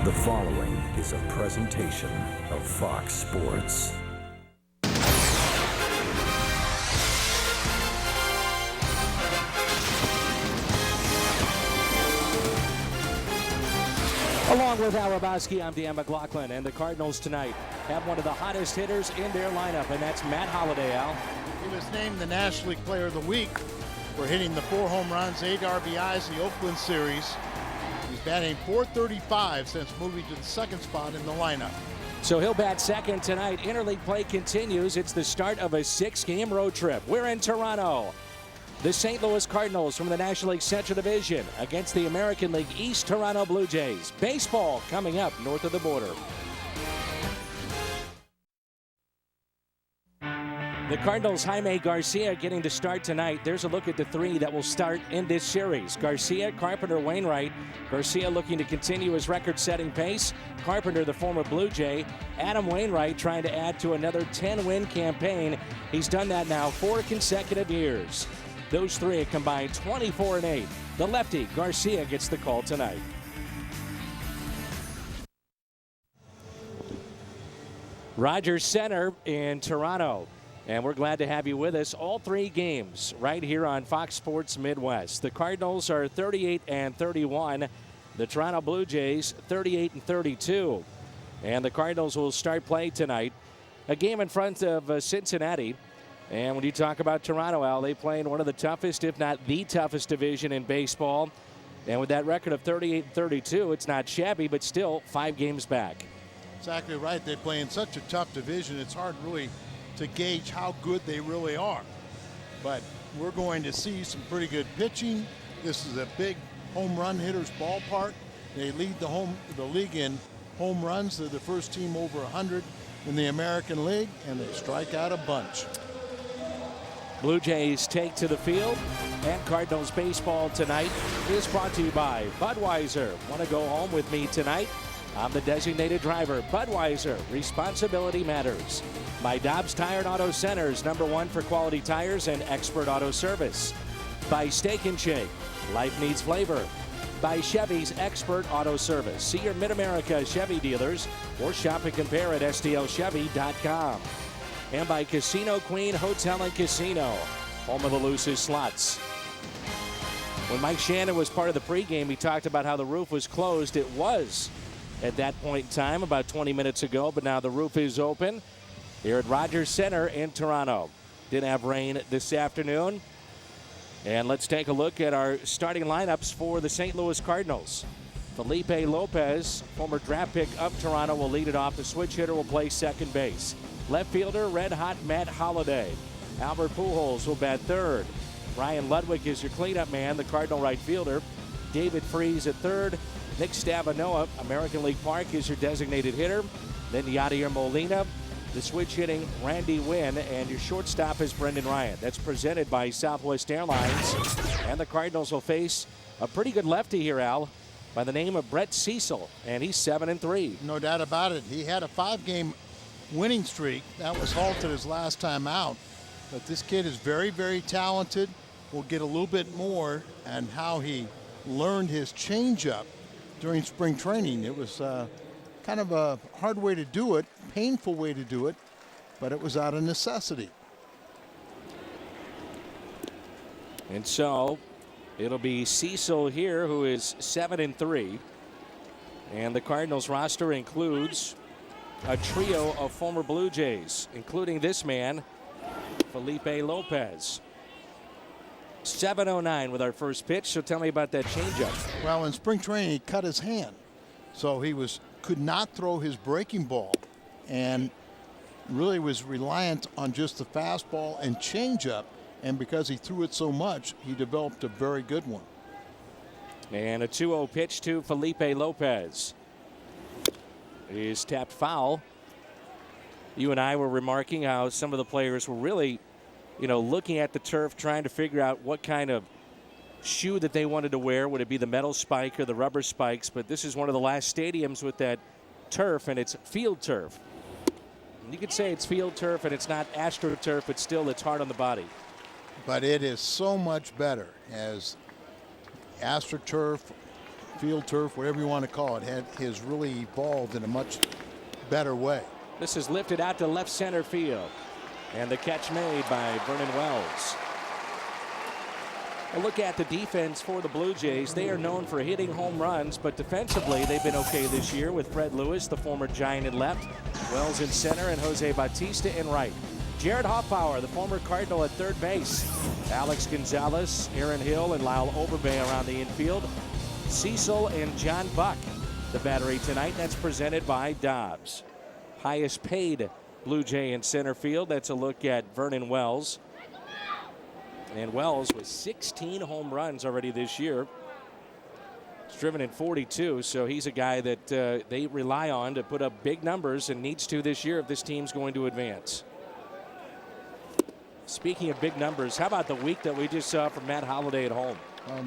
The following is a presentation of Fox Sports. Along with Al Rabowski, I'm Dan McLaughlin, and the Cardinals tonight have one of the hottest hitters in their lineup, and that's Matt Holliday, Al. He was named the National League Player of the Week for hitting the 4 home runs, 8 RBIs in the Oakland series. He's batting .435 since moving to the second spot in the lineup. So he'll bat second tonight. Interleague play continues. It's the start of a 6-game road trip. We're in Toronto. The St. Louis Cardinals from the National League Central Division against the American League East Toronto Blue Jays. Baseball coming up north of the border. The Cardinals' Jaime Garcia getting the start tonight. There's a look at the 3 that will start in this series. Garcia, Carpenter, Wainwright. Garcia looking to continue his record-setting pace. Carpenter, the former Blue Jay. Adam Wainwright trying to add to another 10-win campaign. He's done that now 4 consecutive years. Those 3 combined 24-8. The lefty, Garcia, gets the call tonight. Rogers Center in Toronto. And we're glad to have you with us. All 3 games right here on Fox Sports Midwest. The Cardinals are 38-31. The Toronto Blue Jays 38-32. And the Cardinals will start play tonight. A game in front of Cincinnati. And when you talk about Toronto, Al, they play in one of the toughest, if not the toughest division in baseball. And with that record of 38-32, it's not shabby, but still 5 games back. Exactly right. They play in such a tough division, it's hard really to gauge how good they really are. But we're going to see some pretty good pitching. This is a big home run hitter's ballpark. They lead the league in home runs. They're the first team over 100 in the American League, and they strike out a bunch. Blue Jays take to the field, and Cardinals baseball tonight is brought to you by Budweiser. Want to go home with me tonight? I'm the designated driver. Budweiser, responsibility matters. By Dobbs Tire and Auto Centers, #1 for quality tires and expert auto service. By Steak and Shake, life needs flavor. By Chevy's expert auto service. See your Mid-America Chevy dealers or shop and compare at stlchevy.com. And by Casino Queen Hotel and Casino, home of the loosest slots. When Mike Shannon was part of the pregame, he talked about how the roof was closed. It was at that point in time about 20 minutes ago, but now the roof is open here at Rogers Center in Toronto. Did have rain this afternoon. And let's take a look at our starting lineups for the St. Louis Cardinals. Felipe Lopez, former draft pick of Toronto, will lead it off. The switch hitter will play second base. Left fielder, red-hot Matt Holliday. Albert Pujols will bat third. Ryan Ludwig is your cleanup man, the Cardinal right fielder. David Freese at third. Nick Stavanoa, American League Park, is your designated hitter. Then Yadier Molina, the switch hitting Randy Wynn, and your shortstop is Brendan Ryan. That's presented by Southwest Airlines. And the Cardinals will face a pretty good lefty here, Al, by the name of Brett Cecil, and he's 7-3. No doubt about it. He had a 5-game winning streak. That was halted his last time out. But this kid is very, very talented. We'll get a little bit more on how he learned his changeup during spring training. It was kind of a hard way to do it, painful way to do it, but it was out of necessity. And so it'll be Cecil here, who is 7-3. And the Cardinals roster includes a trio of former Blue Jays, including this man, Felipe Lopez. 7:09 with our first pitch. So tell me about that changeup. Well, in spring training, he cut his hand, so he could not throw his breaking ball, and really was reliant on just the fastball and changeup. And because he threw it so much, he developed a very good one. And a 2-0 pitch to Felipe Lopez. Is tapped foul. You and I were remarking how some of the players were really, looking at the turf, trying to figure out what kind of shoe that they wanted to wear. Would it be the metal spike or the rubber spikes? But this is one of the last stadiums with that turf, and it's field turf. You could say it's field turf and it's not AstroTurf, but still it's hard on the body. But it is so much better as AstroTurf field turf, whatever you want to call it, has really evolved in a much better way. This is lifted out to left center field. And the catch made by Vernon Wells. A look at the defense for the Blue Jays. They are known for hitting home runs, but defensively they've been okay this year with Fred Lewis, the former Giant, in left, Wells in center, and Jose Bautista in right. Jared Hoffbauer, the former Cardinal, at third base. Alex Gonzalez, Aaron Hill, and Lyle Overbay around the infield. Cecil and John Buck, the battery tonight. That's presented by Dobbs. Highest paid Blue Jay in center field. That's a look at Vernon Wells. And Wells with 16 home runs already this year. He's driven in 42, so he's a guy that they rely on to put up big numbers and needs to this year if this team's going to advance. Speaking of big numbers, how about the week that we just saw from Matt Holliday at home?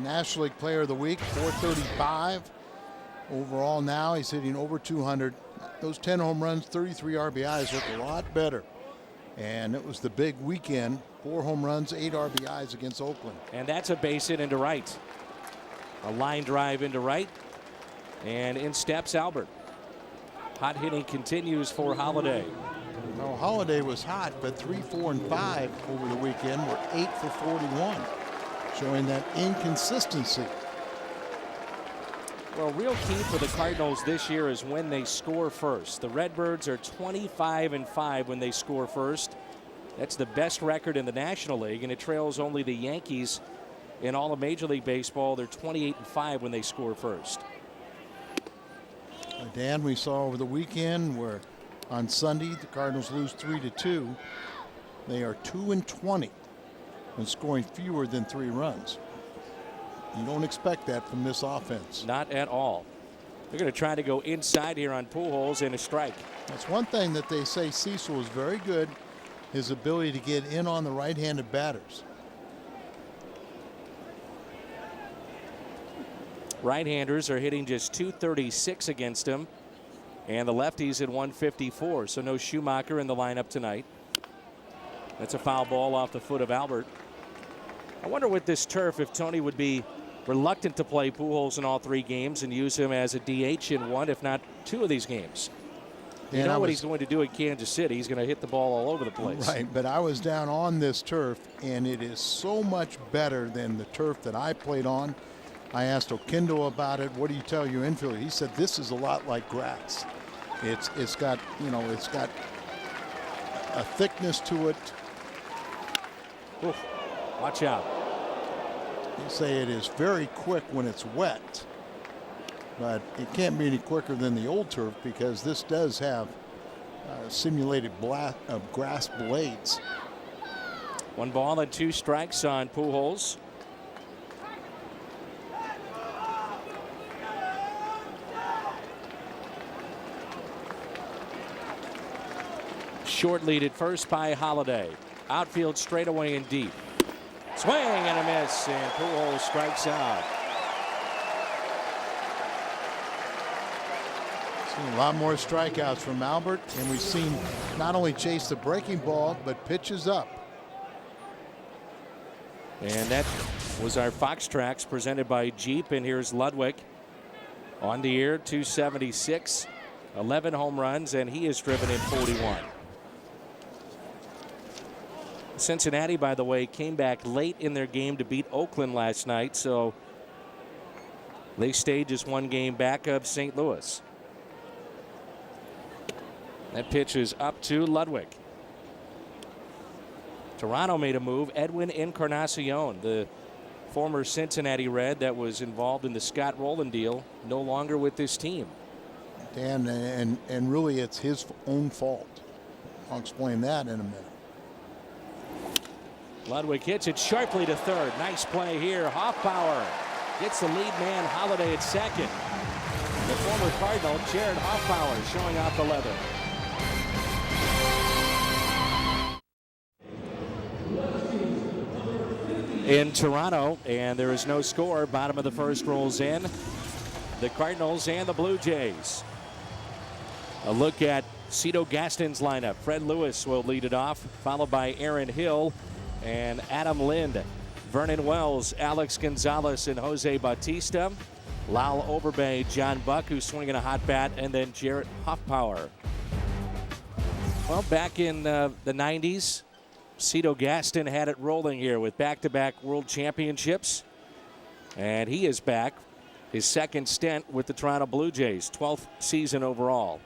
National League Player of the Week, 435. Overall now he's hitting over 200. Those 10 home runs, 33 RBIs look a lot better. And it was the big weekend. 4 home runs, 8 RBIs against Oakland. And that's a base hit into right. A line drive into right. And in steps Albert. Hot hitting continues for Holliday. Now, Holliday was hot, but 3, 4, and 5 over the weekend were 8 for 41, showing that inconsistency. Well, real key for the Cardinals this year is when they score first. The Redbirds are 25-5 when they score first. That's the best record in the National League, and it trails only the Yankees in all of Major League Baseball. They're 28-5 when they score first. Dan, we saw over the weekend where on Sunday the Cardinals lose 3-2. They are 2-20 when scoring fewer than 3 runs. You don't expect that from this offense. Not at all. They're going to try to go inside here on Pujols and a strike. That's one thing that they say Cecil is very good, his ability to get in on the right-handed batters. Right-handers are hitting just 236 against him, and the lefties at 154. So no Schumacher in the lineup tonight. That's a foul ball off the foot of Albert. I wonder with this turf if Tony would be reluctant to play Pujols in all 3 games and use him as a DH in 1, if not 2 of these games. You know what he's going to do in Kansas City. He's going to hit the ball all over the place. Right, but I was down on this turf, and it is so much better than the turf that I played on. I asked Oquendo about it. What do you tell your infielder? He said this is a lot like grass. It's got, you know, it's got a thickness to it. Oof. Watch out. They say it is very quick when it's wet, but it can't be any quicker than the old turf because this does have simulated grass blades. 1 ball and 2 strikes on Pujols. Short lead at first by Holliday. Outfield straightaway and deep. Swing and a miss, and Pujols strikes out. Seen a lot more strikeouts from Albert, and we've seen not only chase the breaking ball, but pitches up. And that was our Fox Tracks presented by Jeep, and here's Ludwig on the year, 276, 11 home runs, and he is driven in 41. Cincinnati, by the way, came back late in their game to beat Oakland last night, so they stayed just 1 game back of St. Louis. That pitch is up to Ludwig. Toronto made a move. Edwin Encarnacion, the former Cincinnati Red that was involved in the Scott Rowland deal, no longer with this team. Dan, and really it's his own fault. I'll explain that in a minute. Ludwig hits it sharply to third. Nice play here. Hoffbauer gets the lead man Holliday at second. The former Cardinal, Jared Hoffbauer, showing off the leather. In Toronto, and there is no score. Bottom of the first rolls in. The Cardinals and the Blue Jays. A look at Cito Gaston's lineup. Fred Lewis will lead it off, followed by Aaron Hill and Adam Lind. Vernon Wells, Alex Gonzalez, and Jose Bautista. Lyle Overbay, John Buck, who's swinging a hot bat, and then Jarrett Hoffpower. Well, back in the 90s, Cito Gaston had it rolling here with back-to-back world championships. And he is back, his second stint with the Toronto Blue Jays, 12th season overall.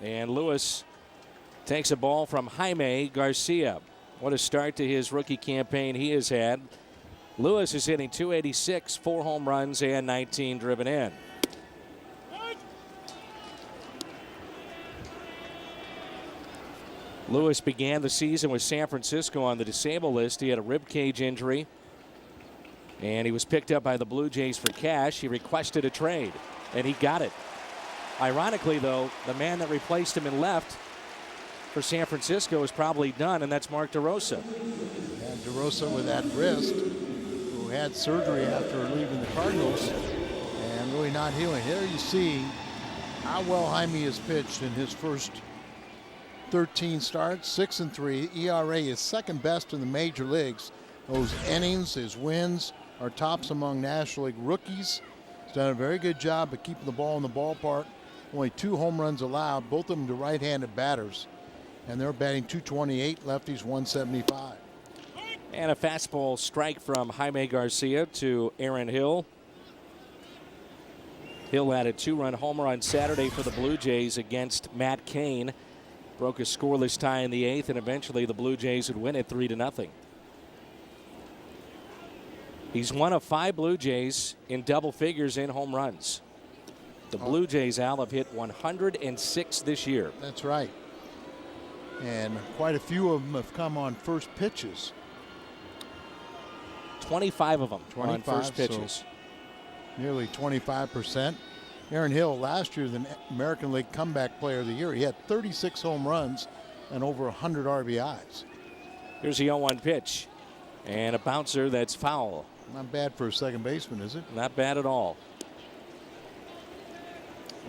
And Lewis takes a ball from Jaime Garcia. What a start to his rookie campaign he has had. Lewis is hitting .286, 4 home runs, and 19 driven in. Lewis began the season with San Francisco on the disabled list. He had a rib cage injury, and he was picked up by the Blue Jays for cash. He requested a trade, and he got it. Ironically, though, the man that replaced him in left for San Francisco is probably done, and that's Mark DeRosa. And DeRosa with that wrist, who had surgery after leaving the Cardinals, and really not healing. Here you see how well Jaime has pitched in his first 13 starts, 6-3. ERA is second best in the major leagues. Those innings, his wins, are tops among National League rookies. He's done a very good job of keeping the ball in the ballpark. Only 2 home runs allowed, both of them to right-handed batters. And they're batting .228, lefties .175. And a fastball strike from Jaime Garcia to Aaron Hill. Hill had a 2-run homer on Saturday for the Blue Jays against Matt Cain. Broke a scoreless tie in the 8th, and eventually the Blue Jays would win it 3-0. He's one of 5 Blue Jays in double figures in home runs. The Blue Jays, Al, have hit 106 this year. That's right. And quite a few of them have come on first pitches. 25 of them 25, on first pitches. So nearly 25%. Aaron Hill, last year, the American League Comeback Player of the Year. He had 36 home runs and over 100 RBIs. Here's the 0-1 pitch. And a bouncer that's foul. Not bad for a second baseman, is it? Not bad at all.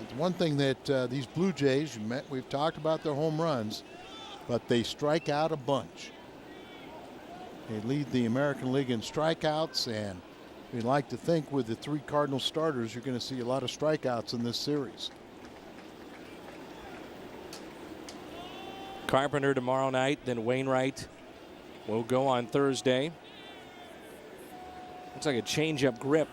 It's one thing that these Blue Jays, we've talked about their home runs, but they strike out a bunch. They lead the American League in strikeouts, and we'd like to think with the 3 Cardinal starters, you're going to see a lot of strikeouts in this series. Carpenter tomorrow night, then Wainwright will go on Thursday. Looks like a changeup grip.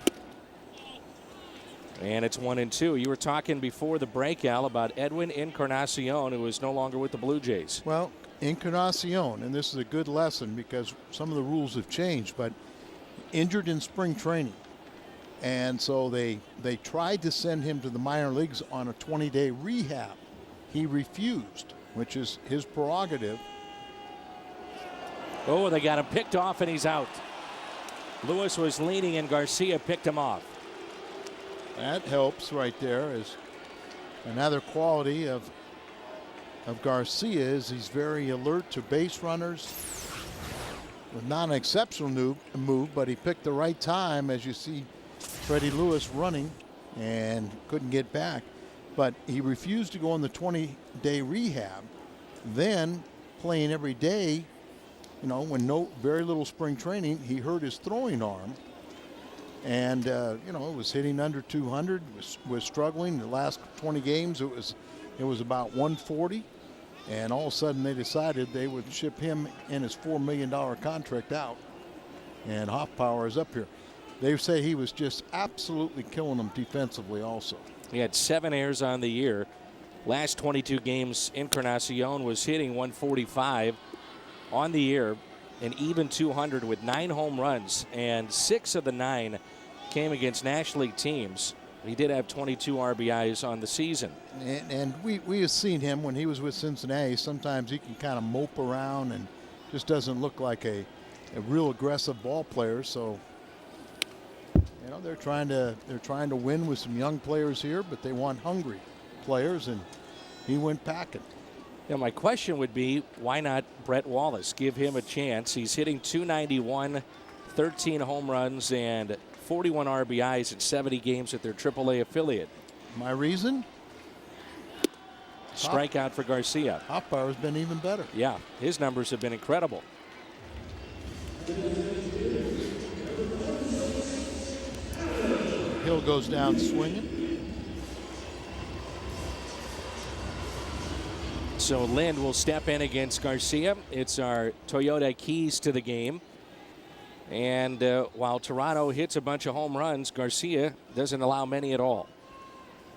And it's 1-2. You were talking before the break, Al, about Edwin Encarnacion, who is no longer with the Blue Jays. Well, Encarnacion, and this is a good lesson because some of the rules have changed, but injured in spring training. And so they tried to send him to the minor leagues on a 20-day rehab. He refused, which is his prerogative. Oh, they got him picked off, and he's out. Lewis was leaning, and Garcia picked him off. That helps right there. Is another quality of Garcia is he's very alert to base runners. Not an exceptional move, but he picked the right time, as you see Freddie Lewis running and couldn't get back. But he refused to go on the 20-day rehab. Then playing every day, you know, when very little spring training, he hurt his throwing arm. And, you know, it was hitting under 200, was struggling. The last 20 games, it was about 140. And all of a sudden they decided they would ship him in his $4 million contract out. And Hoffpower is up here. They say he was just absolutely killing them defensively also. He had 7 errors on the year. Last 22 games, Encarnacion was hitting 145 on the year, an even 200 with 9 home runs, and 6 of the 9 came against National League teams. He did have 22 RBIs on the season. And we have seen him when he was with Cincinnati. Sometimes he can kind of mope around and just doesn't look like a real aggressive ball player. So, you know, they're trying to win with some young players here, but they want hungry players, and he went packing. You know, my question would be, why not Brett Wallace? Give him a chance. He's hitting .291, 13 home runs, and 41 RBIs in 70 games at their AAA affiliate. My reason? Strikeout for Garcia. Hoffpower's been even better. Yeah, his numbers have been incredible. Hill goes down swinging. So Lind will step in against Garcia. It's our Toyota keys to the game. And while Toronto hits a bunch of home runs, Garcia doesn't allow many at all.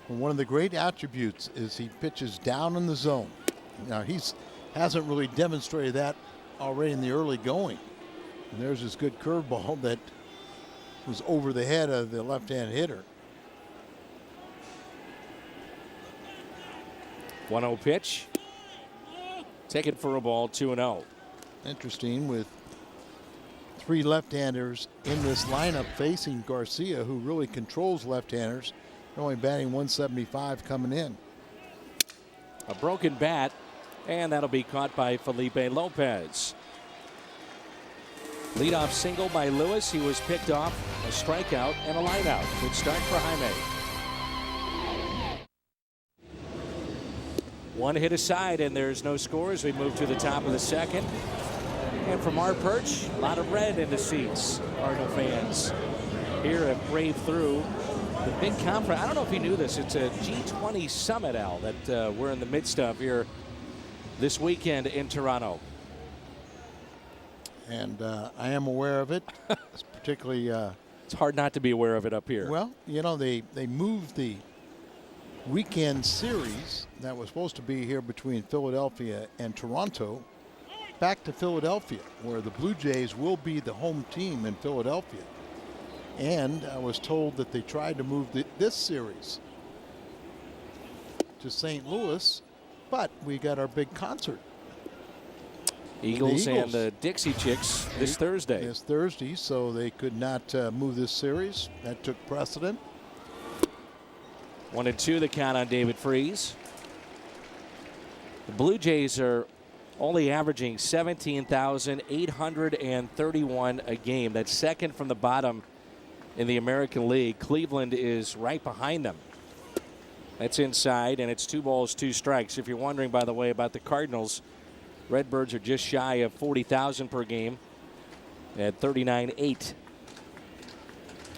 One of the great attributes is he pitches down in the zone. Now hasn't really demonstrated that already in the early going. And there's this good curveball that was over the head of the left-hand hitter. 1-0 pitch. Taken for a ball, 2-0. Interesting, with 3 left-handers in this lineup facing Garcia, who really controls left-handers. Only batting 175 coming in. A broken bat, and that'll be caught by Felipe Lopez. Leadoff single by Lewis. He was picked off, a strikeout and a lineout. Good start for Jaime. One hit aside, and there's no score as we move to the top of the second. And from our perch, a lot of red in the seats. Cardinal fans here at Brave through the big conference. I don't know if you knew this. It's a G20 summit, Al, that we're in the midst of here this weekend in Toronto. And I am aware of it. It's particularly. It's hard not to be aware of it up here. Well, you know, they moved the weekend series that was supposed to be here between Philadelphia and Toronto back to Philadelphia, where the Blue Jays will be the home team in Philadelphia. And I was told that they tried to move this series to St. Louis, but we got our big concert. Eagles and the Dixie Chicks this Thursday. This Thursday, so they could not move this series. That took precedent. 1-2 the count on David Freese. The Blue Jays are only averaging 17,831 a game. That's second from the bottom in the American League. Cleveland is right behind them. That's inside, and it's 2 balls, 2 strikes. If you're wondering, by the way, about the Cardinals, Redbirds are just shy of 40,000 per game at 39.8.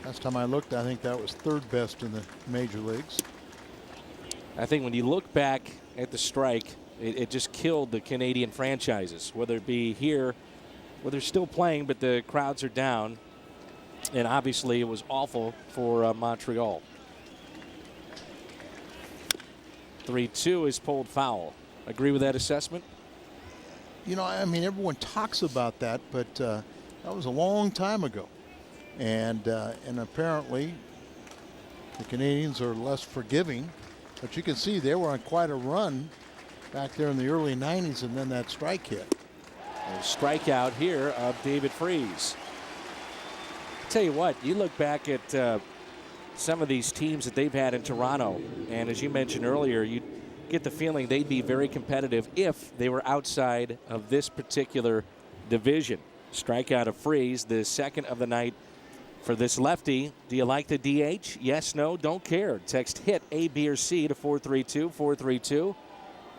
Last time I looked, I think that was 3rd best in the major leagues. I think when you look back at the strike, it just killed the Canadian franchises, whether it be here, where they're still playing, but the crowds are down. And obviously, it was awful for Montreal. 3-2 is pulled foul. Agree with that assessment? You know, I mean, everyone talks about that, but that was a long time ago. And apparently the Canadians are less forgiving. But you can see they were on quite a run back there in the early 90s, and then that strike hit. A strikeout here of David Freese. Tell you what, you look back at some of these teams that they've had in Toronto, and as you mentioned earlier, you get the feeling they'd be very competitive if they were outside of this particular division. Strikeout of Freese, the second of the night for this lefty. Do you like the DH? Yes, no, don't care. Text HIT A, B, or C to 432-432.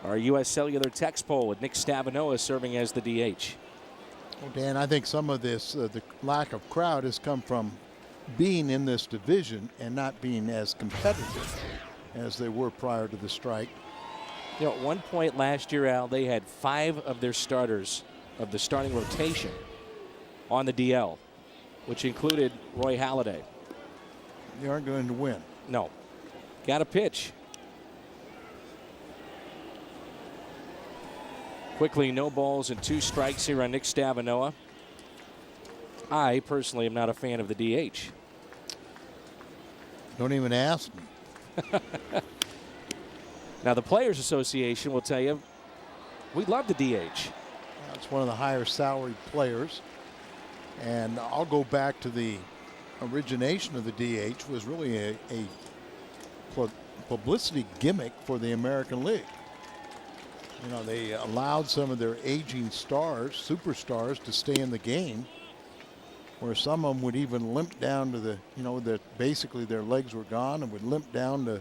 Our U.S. Cellular text poll with Nick Stavinoa serving as the DH. Well, Dan, I think some of this, the lack of crowd has come from being in this division and not being as competitive as they were prior to the strike. You know, at one point last year, Al, they had 5 of their starters of the starting rotation on the DL, which included Roy Halladay. They aren't going to win. No. Got a pitch. Quickly, no balls and 2 strikes here on Nick Stavinoa. I personally am not a fan of the DH. Don't even ask me. Now, the Players Association will tell you, we love the DH. It's one of the higher salaried players. And I'll go back to the origination of the DH was really a publicity gimmick for the American League. You know, they allowed some of their aging stars, superstars, to stay in the game, where some of them would even limp down to the, you know, that basically their legs were gone and would limp down to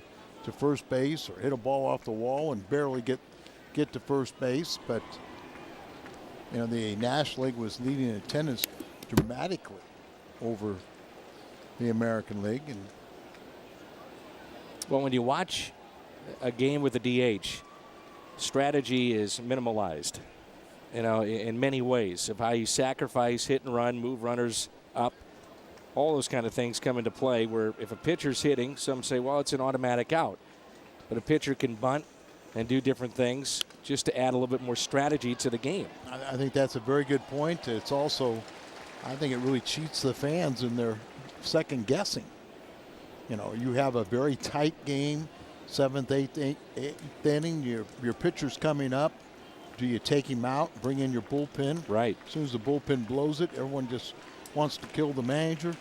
first base or hit a ball off the wall and barely get to first base. But, you know, the National League was leading attendance dramatically over the American League, and Well, when you watch a game with the DH, strategy is minimalized, in many ways, of how you sacrifice, hit and run, move runners up. All those kind of things come into play, where if a pitcher's hitting, some say, well, it's an automatic out. But a pitcher can bunt and do different things just to add a little bit more strategy to the game. I think that's a very good point. It's also, I think it really cheats the fans in their second guessing. You have a very tight game, 7th, 8th inning. Your pitcher's coming up. Do you take him out, bring in your bullpen? Right. As soon as the bullpen blows it, everyone just wants to kill the manager.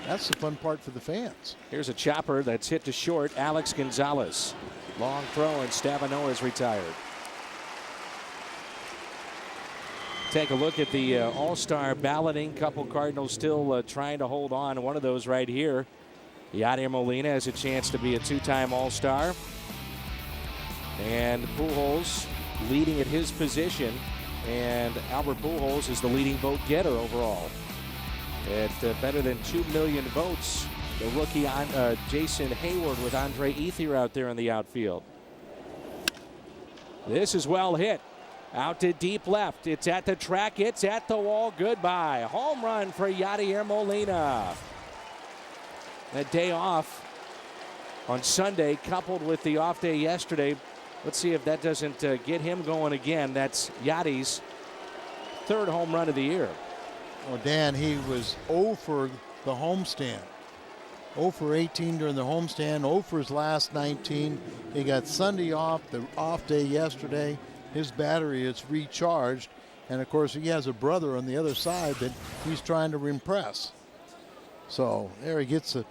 That's the fun part for the fans. Here's a chopper that's hit to short. Alex Gonzalez. Long throw, and Stavano is retired. Take a look at the All-Star balloting. Couple Cardinals still trying to hold on. One of those right here. Yadier Molina has a chance to be a 2-time All-Star. And Pujols leading at his position. And Albert Pujols is the leading vote getter overall. At better than 2 million votes, the rookie Jason Hayward with Andre Ethier out there in the outfield. This is well hit. Out to deep left. It's at the track. It's at the wall. Goodbye. Home run for Yadier Molina. That day off on Sunday, coupled with the off day yesterday. Let's see if that doesn't get him going again. That's Yadi's 3rd home run of the year. Well, Dan, he was 0 for the homestand. 0 for 18 during the homestand, 0 for his last 19. He got Sunday off, the off day yesterday. His battery is recharged. And, of course, he has a brother on the other side that he's trying to impress. So there he gets a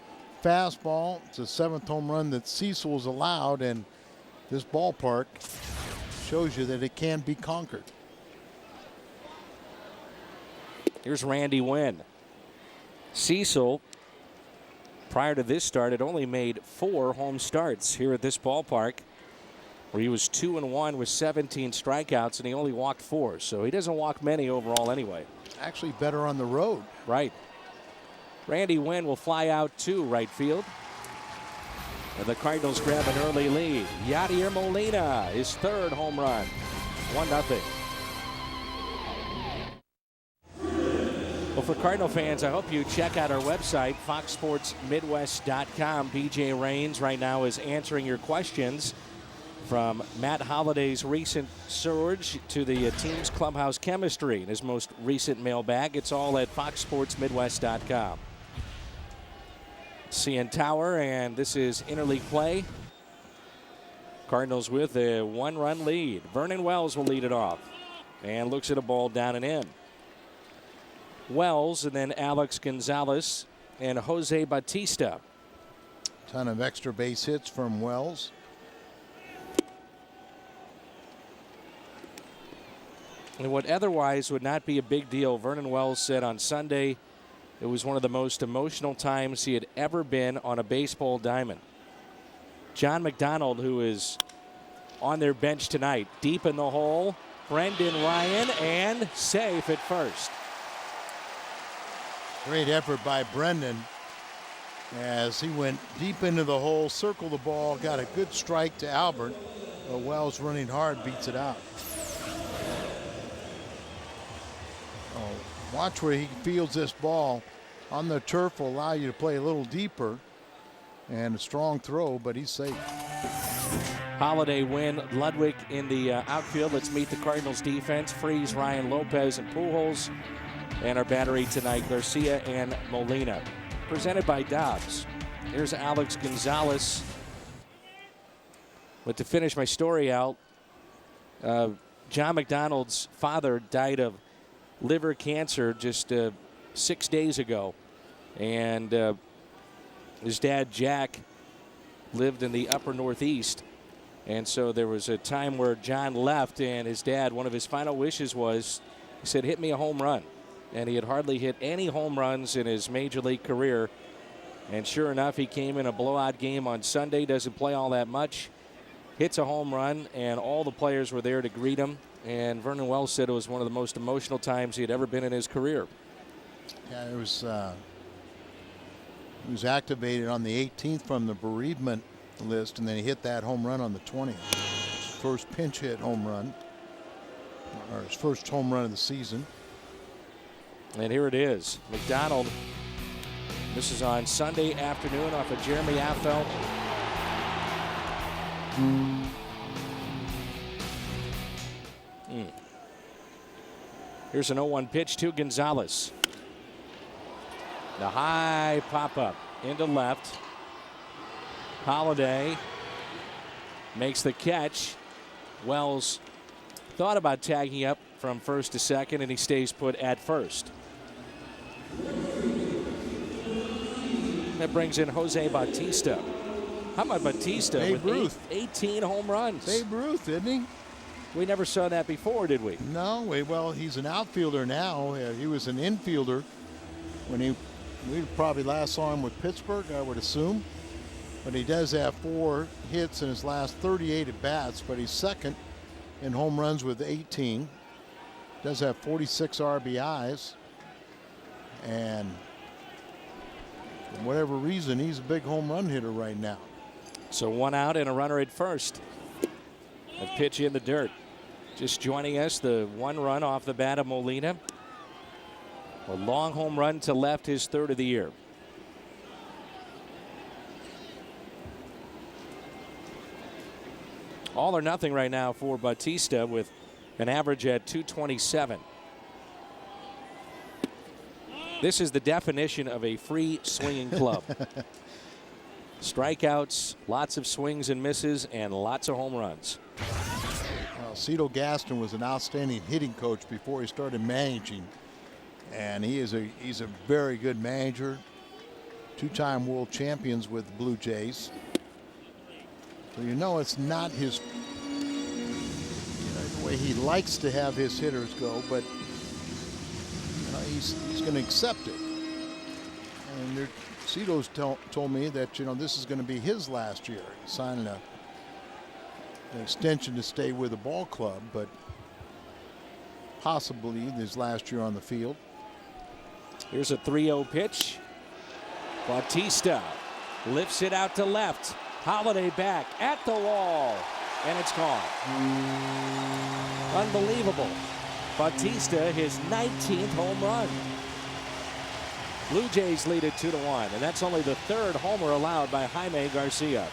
fastball. It's a 7th home run that Cecil's allowed. And this ballpark shows you that it can be conquered. Here's Randy Wynn. Cecil, prior to this start, had only made 4 home starts here at this ballpark, where he was 2-1 with 17 strikeouts, and he only walked 4. So he doesn't walk many overall anyway. Actually better on the road. Right. Randy Wynn will fly out to right field. And the Cardinals grab an early lead. Yadier Molina, his 3rd home run. 1-0. Well, for Cardinal fans, I hope you check out our website, foxsportsmidwest.com. BJ Rains right now is answering your questions, from Matt Holliday's recent surge to the team's clubhouse chemistry in his most recent mailbag. It's all at foxsportsmidwest.com. CN Tower, and this is interleague play. Cardinals with a 1-run lead. Vernon Wells will lead it off and looks at a ball down and in. Wells, and then Alex Gonzalez and Jose Bautista. Ton of extra base hits from Wells. And what otherwise would not be a big deal, Vernon Wells said on Sunday it was one of the most emotional times he had ever been on a baseball diamond. John McDonald, who is on their bench tonight, deep in the hole. Brendan Ryan, and safe at first. Great effort by Brendan as he went deep into the hole, circled the ball, got a good strike to Albert. Wells running hard beats it out. Watch where he fields this ball. On the turf will allow you to play a little deeper, and a strong throw, but he's safe. Holiday, Wynn, Ludwig in the outfield. Let's meet the Cardinals defense. Freeze, Ryan, Lopez, and Pujols. And our battery tonight, Garcia and Molina. Presented by Dobbs. Here's Alex Gonzalez. But to finish my story out, John McDonald's father died of liver cancer just 6 days ago. And his dad, Jack, lived in the upper Northeast. And so there was a time where John left, and his dad, one of his final wishes was, he said, hit me a home run. And he had hardly hit any home runs in his major league career. And sure enough, he came in a blowout game on Sunday, doesn't play all that much, hits a home run, and all the players were there to greet him. And Vernon Wells said it was one of the most emotional times he had ever been in his career. Yeah, it was he was activated on the 18th from the bereavement list, and then he hit that home run on the 20th. His first pinch hit home run, or his first home run of the season. And here it is. McDonald. This is on Sunday afternoon off of Jeremy Affeldt. Here's an 0-1 pitch to Gonzalez. The high pop-up into left. Holiday makes the catch. Wells thought about tagging up from first to second, and he stays put at first. That brings in Jose Bautista. How about Bautista with 18 home runs? Babe Ruth, isn't he? We never saw that before, did we? No, well, he's an outfielder now. He was an infielder when we probably last saw him with Pittsburgh, I would assume. But he does have 4 hits in his last 38 at-bats, but he's second in home runs with 18. Does have 46 RBIs. And for whatever reason, he's a big home run hitter right now. So 1 out and a runner at first. A pitch in the dirt. Just joining us, the 1 run off the bat of Molina. A long home run to left, his 3rd of the year. All or nothing right now for Bautista with an average at 227. This is the definition of a free swinging club. Strikeouts, lots of swings and misses, and lots of home runs. Cito Gaston was an outstanding hitting coach before he started managing, and he's a very good manager. 2-time world champions with the Blue Jays. So it's not his the way he likes to have his hitters go, but he's going to accept it. And Cito's told me that this is going to be his last year. He's signing an extension to stay with the ball club, but possibly his last year on the field. Here's a 3-0 pitch. Bautista lifts it out to left. Holiday back at the wall, and it's gone. Unbelievable. Bautista, his 19th home run. Blue Jays lead it 2-1, and that's only the 3rd homer allowed by Jaime Garcia.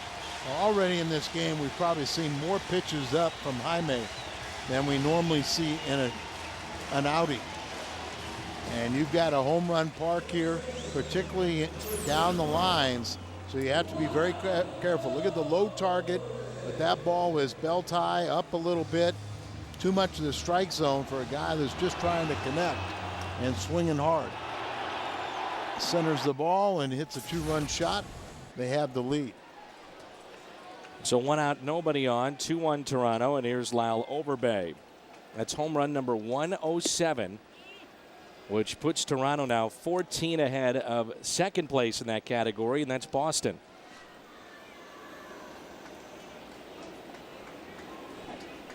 Already in this game, we've probably seen more pitches up from Jaime than we normally see in an outing. And you've got a home run park here, particularly down the lines, so you have to be very careful. Look at the low target, but that ball was belt high, up a little bit. Too much of the strike zone for a guy that's just trying to connect and swinging hard. Centers the ball and hits a 2-run shot. They have the lead. So 1 out, nobody on. 2-1 Toronto, and here's Lyle Overbay. That's home run number 107, which puts Toronto now 14 ahead of second place in that category, and that's Boston.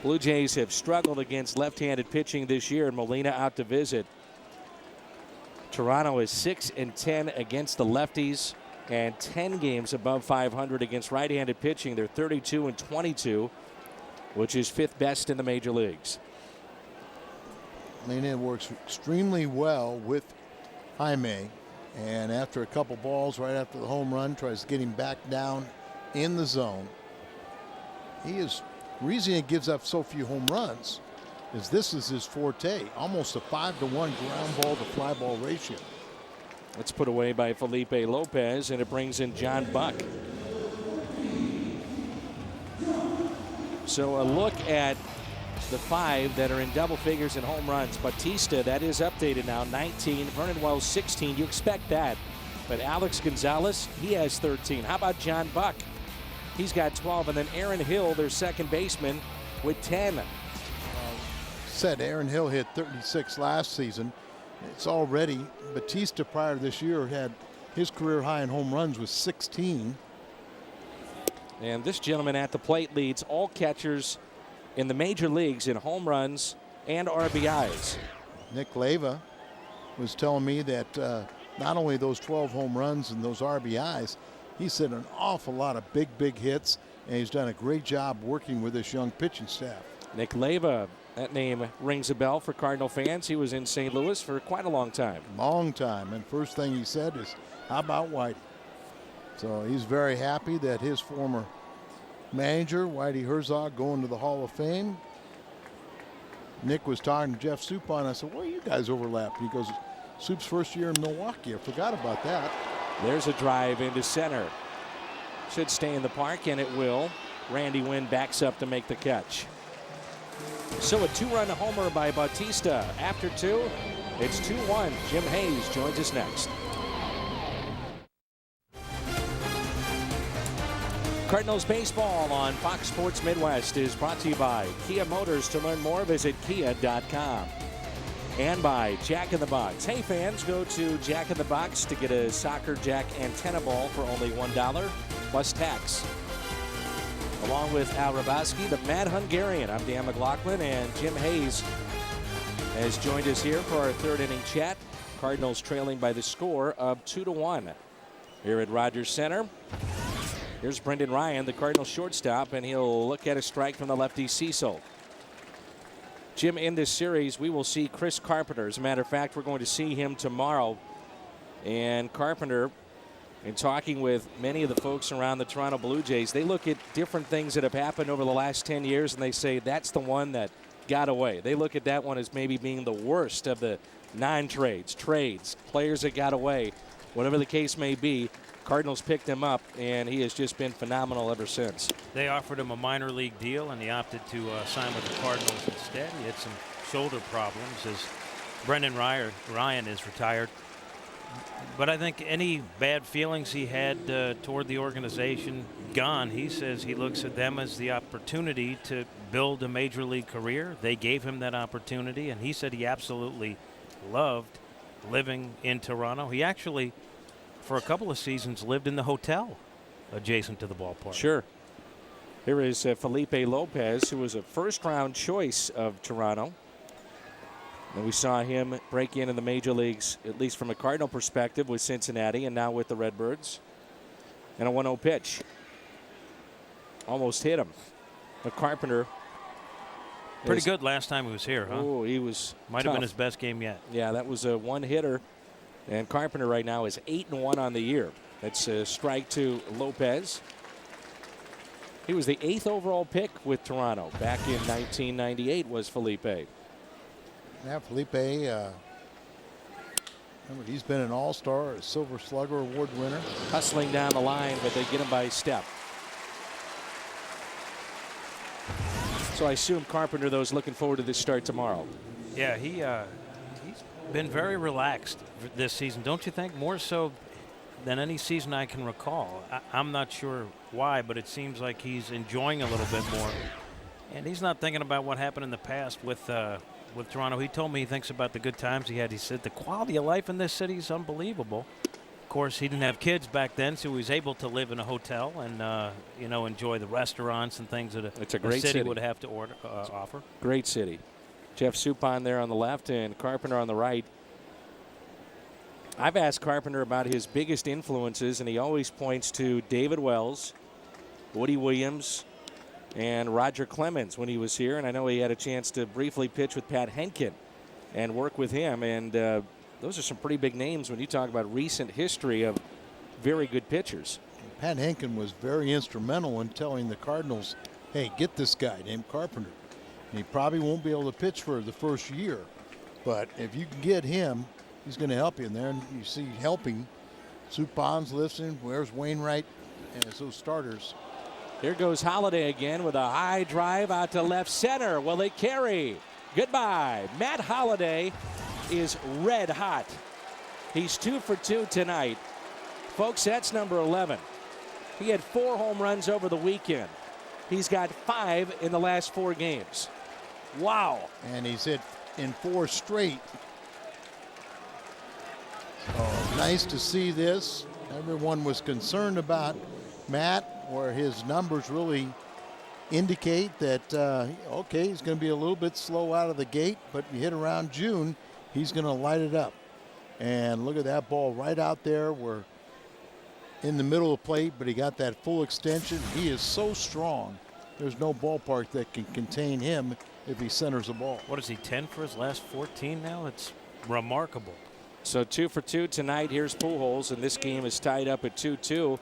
Blue Jays have struggled against left-handed pitching this year, and Molina out to visit. Toronto is 6-10 against the lefties and 10 games above 500 against right-handed pitching. They're 32-22, which is 5th best in the major leagues. Molina works extremely well with Jaime, and after a couple balls right after the home run, tries to get him back down in the zone. The reason he gives up so few home runs is this is his forte, almost a 5-to-1 ground ball to fly ball ratio. It's put away by Felipe Lopez, and it brings in John Buck. So a look at the 5 that are in double figures in home runs. Bautista, that is updated now, 19. Vernon Wells, 16. You expect that. But Alex Gonzalez, he has 13. How about John Buck? He's got 12. And then Aaron Hill, their second baseman, with 10. Said Aaron Hill hit 36 last season. It's already, Bautista prior to this year had his career high in home runs was 16. And this gentleman at the plate leads all catchers in the major leagues in home runs and RBIs. Nick Leyva was telling me that not only those 12 home runs and those RBIs, He's hit an awful lot of big hits, and he's done a great job working with this young pitching staff. Nick Leyva, that name rings a bell for Cardinal fans. He was in St. Louis for quite a long time. Long time, and first thing he said is, how about Whitey? So he's very happy that his former manager, Whitey Herzog, going to the Hall of Fame. Nick was talking to Jeff Suppan. I said, well, you guys overlapped. He goes, Soup's first year in Milwaukee. I forgot about that. There's a drive into center. Should stay in the park, and it will. Randy Wynn backs up to make the catch. So a 2-run homer by Bautista. After 2, it's 2-1. Jim Hayes joins us next. Cardinals baseball on Fox Sports Midwest is brought to you by Kia Motors. To learn more, visit kia.com. And by Jack in the Box. Hey fans, go to Jack in the Box to get a Soccer Jack antenna ball for only $1 plus tax. Along with Al Rabowski, the Mad Hungarian. I'm Dan McLaughlin, and Jim Hayes has joined us here for our third inning chat. Cardinals trailing by the score of 2-1 here at Rogers Center. Here's Brendan Ryan, the Cardinals shortstop, and he'll look at a strike from the lefty Cecil. Jim, in this series, we will see Chris Carpenter. As a matter of fact, we're going to see him tomorrow. And Carpenter, in talking with many of the folks around the Toronto Blue Jays, they look at different things that have happened over the last 10 years, and they say that's the one that got away. They look at that one as maybe being the worst of the non-trades, trades, players that got away. Whatever the case may be, Cardinals picked him up, and he has just been phenomenal ever since. They offered him a minor league deal, and he opted to sign with the Cardinals instead. He had some shoulder problems as Brendan Ryan is retired. But I think any bad feelings he had toward the organization gone. He says he looks at them as the opportunity to build a major league career. They gave him that opportunity, and he said he absolutely loved living in Toronto. He actually, for a couple of seasons, lived in the hotel adjacent to the ballpark. Sure. Here is Felipe Lopez, who was a first-round choice of Toronto. And we saw him break into the major leagues, at least from a Cardinal perspective, with Cincinnati and now with the Redbirds. And a 1-0 pitch. Almost hit him. But Carpenter. Pretty good last time he was here, huh? Oh, he was Might have been his best game yet. Yeah, that was a one-hitter. And Carpenter right now is 8-1 on the year. That's a strike to Lopez. He was the 8th overall pick with Toronto. Back in 1998 was Felipe. Yeah, Felipe, remember, he's been an all-star, a Silver Slugger Award winner. Hustling down the line, but they get him by a step. So I assume Carpenter, though, is looking forward to this start tomorrow. Yeah, he's been very relaxed this season, don't you think? More so than any season I can recall. I'm not sure why, but it seems like he's enjoying a little bit more. And he's not thinking about what happened in the past with Toronto. He told me he thinks about the good times he had. He said the quality of life in this city is unbelievable. Of course, he didn't have kids back then, so he was able to live in a hotel and enjoy the restaurants and things that a great city would have to offer. Great city. Jeff Suppan there on the left and Carpenter on the right. I've asked Carpenter about his biggest influences, and he always points to David Wells, Woody Williams, and Roger Clemens when he was here. And I know he had a chance to briefly pitch with Pat Henkin and work with him. And those are some pretty big names when you talk about recent history of very good pitchers. Pat Henkin was very instrumental in telling the Cardinals, hey, get this guy named Carpenter. And he probably won't be able to pitch for the first year. But if you can get him, he's going to help you in there. And you see helping. Suppan's listening. Where's Wainwright? And it's those starters. Here goes Holliday again with a high drive out to left center. Will they carry? Goodbye. Matt Holliday is red hot. He's 2 for 2 tonight. Folks, that's number 11. He had 4 home runs over the weekend. He's got 5 in the last 4 games. Wow. And he's hit in 4 straight. So nice to see this. Everyone was concerned about Matt, where his numbers really indicate that, okay, he's going to be a little bit slow out of the gate, but you hit around June, he's going to light it up. And look at that ball right out there where in the middle of the plate, but he got that full extension. He is so strong. There's no ballpark that can contain him if he centers the ball. What is he, 10 for his last 14 now? It's remarkable. So 2 for 2 tonight. Here's Pujols, and this game is tied up at 2-2.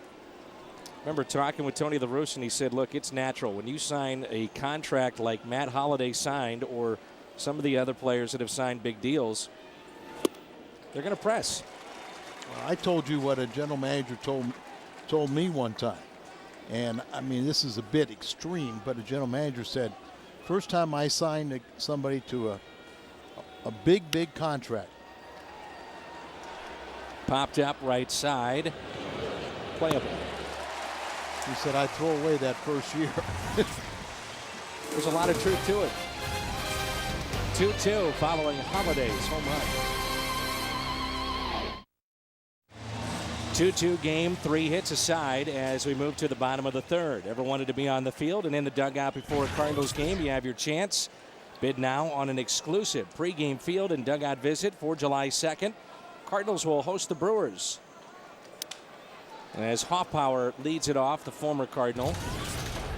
Remember talking with Tony La Russa, and he said, look, it's natural. When you sign a contract like Matt Holliday signed, or some of the other players that have signed big deals, they're going to press. I told you what a general manager told me one time. And, I mean, this is a bit extreme, but a general manager said, first time I signed somebody to a big contract. Popped up right side. Playable. He said, I'd throw away that first year. There's a lot of truth to it. 2-2 following Holiday's home run. 2-2 game, 3 hits aside as we move to the bottom of the third. Ever wanted to be on the field and in the dugout before a Cardinals game? You have your chance. Bid now on an exclusive pregame field and dugout visit for July 2nd. Cardinals will host the Brewers. As Hoffpower leads it off, the former Cardinal,